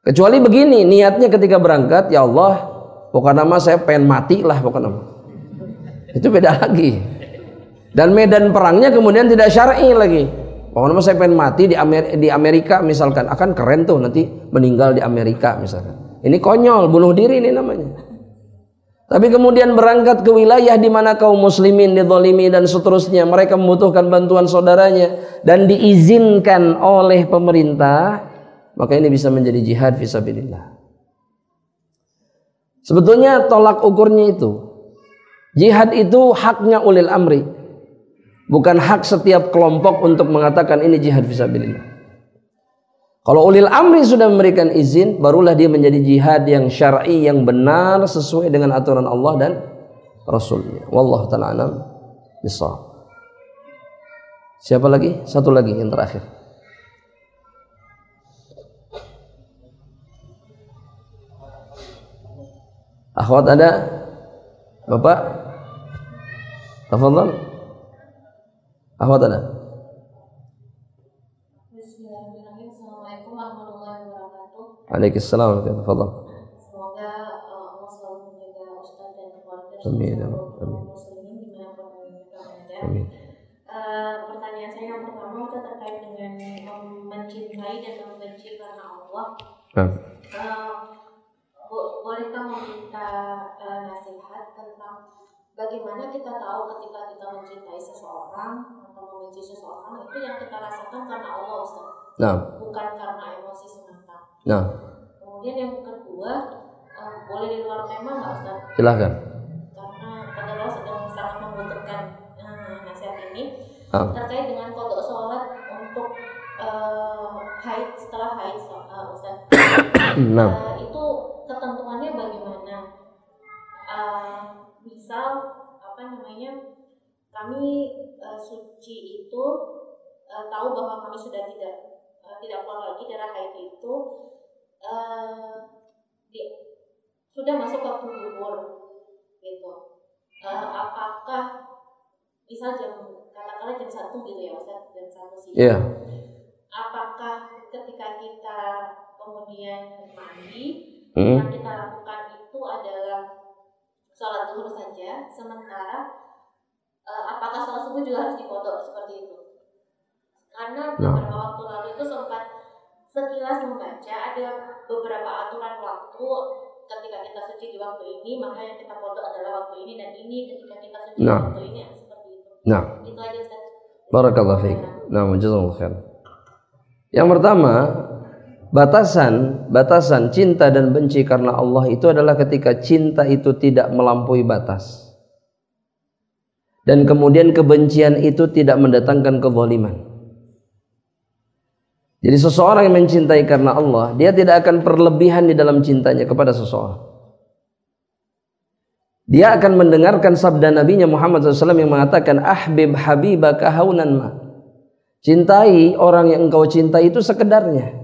Kecuali begini, niatnya ketika berangkat, ya Allah, pokoknya nama saya pengen mati lah pokoknya nama. Itu beda lagi. Dan medan perangnya kemudian tidak syar'i lagi. Pokoknya saya pengen mati di Amerika misalkan, akan keren tuh nanti meninggal di Amerika misalkan. Ini konyol, bunuh diri ini namanya. Tapi kemudian berangkat ke wilayah di mana kaum muslimin dizalimi dan seterusnya, mereka membutuhkan bantuan saudaranya dan diizinkan oleh pemerintah, maka ini bisa menjadi jihad fisabilillah. Sebetulnya tolak ukurnya itu, jihad itu haknya ulil amri, bukan hak setiap kelompok untuk mengatakan ini jihad fisabilillah. Kalau ulil amri sudah memberikan izin, barulah dia menjadi jihad yang syar'i, yang benar sesuai dengan aturan Allah dan Rasulnya. Wallahu ta'ala a'lam bishawab. Siapa lagi? Satu lagi yang terakhir. Akhwat ada? Bapak? Tafadhal. Akhwat ada? Assalamualaikum warahmatullahi wabarakatuh. Waalaikumsalam. Tafadhal. Semoga Allah selalu menjaga Ustaz dan keluarga Amin. seluruh muslimin dimanapun mereka berada. Amin. Pertanyaan saya yang pertama itu terkait dengan mencintai dan membenci karena Allah. Bolehkah meminta nasihat tentang bagaimana kita tahu ketika kita mencintai seseorang atau membenci seseorang itu yang kita rasakan karena Allah, Ustaz? Bukan karena emosi semata. Kemudian yang kedua, boleh di luar tema nggak, Ustaz? Silahkan. Karena Allah sedang sangat membutuhkan nasihat ini terkait dengan qada sholat untuk haid, setelah haid, Ustaz. Itu ketentuannya bagaimana? Misal kami suci itu tahu bahwa kami sudah tidak keluar lagi darah haid itu, sudah masuk waktu zuhur gitu. Apakah misal katakanlah jam 1 gitu ya Ustaz, jam 1 siang. Yeah. Apakah ketika kita kemudian mandi, yang kita lakukan itu adalah sholat zuhur saja, sementara apakah sholat subuh juga harus diqadha seperti itu? Karena beberapa waktu lalu itu sempat sekilas membaca ada beberapa aturan waktu, ketika kita suci di waktu ini maka yang kita qadha adalah waktu ini, dan ini ketika kita suci di waktu ini seperti itu. Itu aja Ustaz. Barakallahu fiik. Jazakallahu khair. Yang pertama, batasan cinta dan benci karena Allah itu adalah ketika cinta itu tidak melampaui batas, dan kemudian kebencian itu tidak mendatangkan kezaliman. Jadi seseorang yang mencintai karena Allah, dia tidak akan berlebihan di dalam cintanya kepada seseorang. Dia akan mendengarkan sabda Nabi Muhammad SAW yang mengatakan, ahbib habibaka haunan ma. Cintai orang yang engkau cintai itu sekedarnya.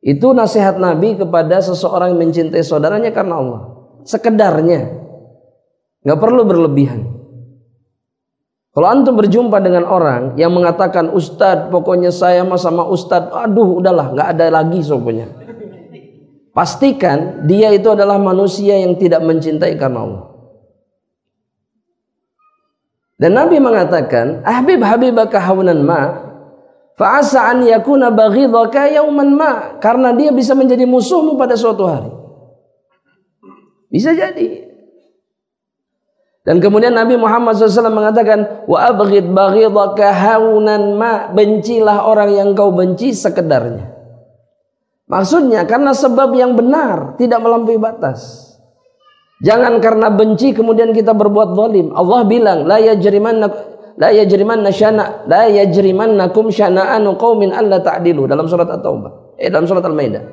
Itu nasihat Nabi kepada seseorang yang mencintai saudaranya karena Allah. Sekedarnya, nggak perlu berlebihan. Kalau antum berjumpa dengan orang yang mengatakan, Ustadz, pokoknya saya sama Ustadz, aduh udahlah, nggak ada lagi pokoknya. Pastikan dia itu adalah manusia yang tidak mencintai karena Allah. Dan Nabi mengatakan, ahbib habibaka haunan ma, fa'asa an yakuna baghidhaka yauman ma, karena dia bisa menjadi musuhmu pada suatu hari. Bisa jadi. Dan kemudian Nabi Muhammad SAW mengatakan, wa abghid baghidhaka haunan ma, bencilah orang yang kau benci sekedarnya. Maksudnya karena sebab yang benar, tidak melampaui batas. Jangan karena benci kemudian kita berbuat zalim. Allah bilang, la yajrimannakum syana'anu qaumin alla ta'dilu, dalam surat At-Taubah. Dalam surat Al-Maidah.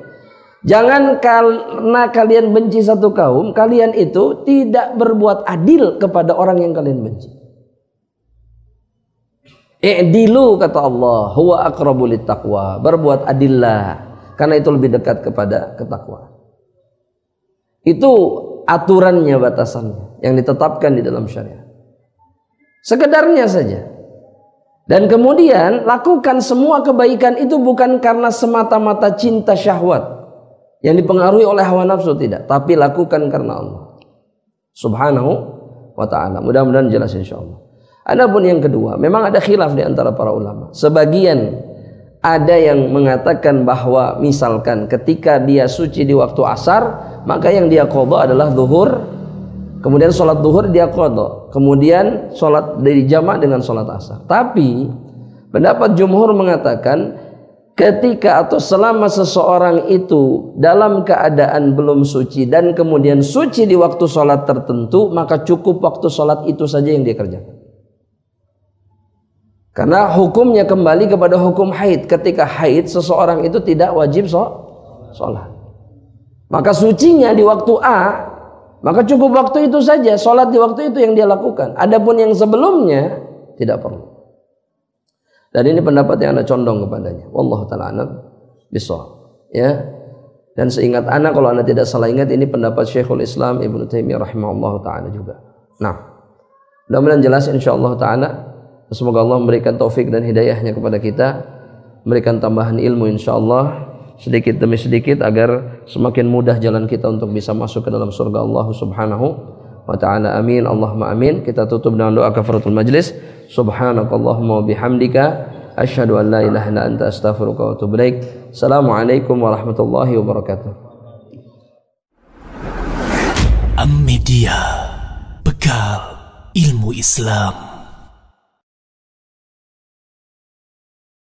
Jangan karena kalian benci satu kaum, kalian itu tidak berbuat adil kepada orang yang kalian benci. I'dilu kata Allah, huwa aqrabu littaqwa. Berbuat adillah, karena itu lebih dekat kepada ketakwaan. Itu aturannya, batasannya yang ditetapkan di dalam syariat. Sekedarnya saja. Dan kemudian lakukan semua kebaikan itu bukan karena semata-mata cinta syahwat yang dipengaruhi oleh hawa nafsu, tidak, tapi lakukan karena Allah Subhanahu wa ta'ala. Mudah-mudahan jelas insyaallah. Adapun yang kedua, memang ada khilaf di antara para ulama. Sebagian ada yang mengatakan bahwa misalkan ketika dia suci di waktu asar, maka yang dia qadha adalah zuhur, kemudian sholat zuhur dia qadha, kemudian sholat dari jamak dengan sholat asar. Tapi pendapat jumhur mengatakan ketika atau selama seseorang itu dalam keadaan belum suci dan kemudian suci di waktu sholat tertentu, maka cukup waktu sholat itu saja yang dia kerjakan. Karena hukumnya kembali kepada hukum haid. Ketika haid seseorang itu tidak wajib sholat. Maka sucinya di waktu A, maka cukup waktu itu saja, sholat di waktu itu yang dia lakukan. Adapun yang sebelumnya tidak perlu. Dan ini pendapat yang Anda condong kepadanya. Wallahu ta'ala a'lam bishawab. Ya. Dan seingat Anda, kalau Anda tidak salah ingat, ini pendapat Syekhul Islam Ibnu Taimiyah rahimahullahu ta'ala juga. Nah, mudah-mudahan jelas insyaallah ta'ala. Semoga Allah memberikan taufik dan hidayahnya kepada kita, memberikan tambahan ilmu insyaallah sedikit demi sedikit agar semakin mudah jalan kita untuk bisa masuk ke dalam surga Allah Subhanahu wa ta'ala. Amin, Allahumma amin. Kita tutup dengan doa kafaratul majlis. Subhanakallahumma wa bihamdika asyhadu an la ilaha illa anta astaghfiruka wa atubu ilaik. Assalamualaikum warahmatullahi wabarakatuh. Am Media, bekal ilmu Islam.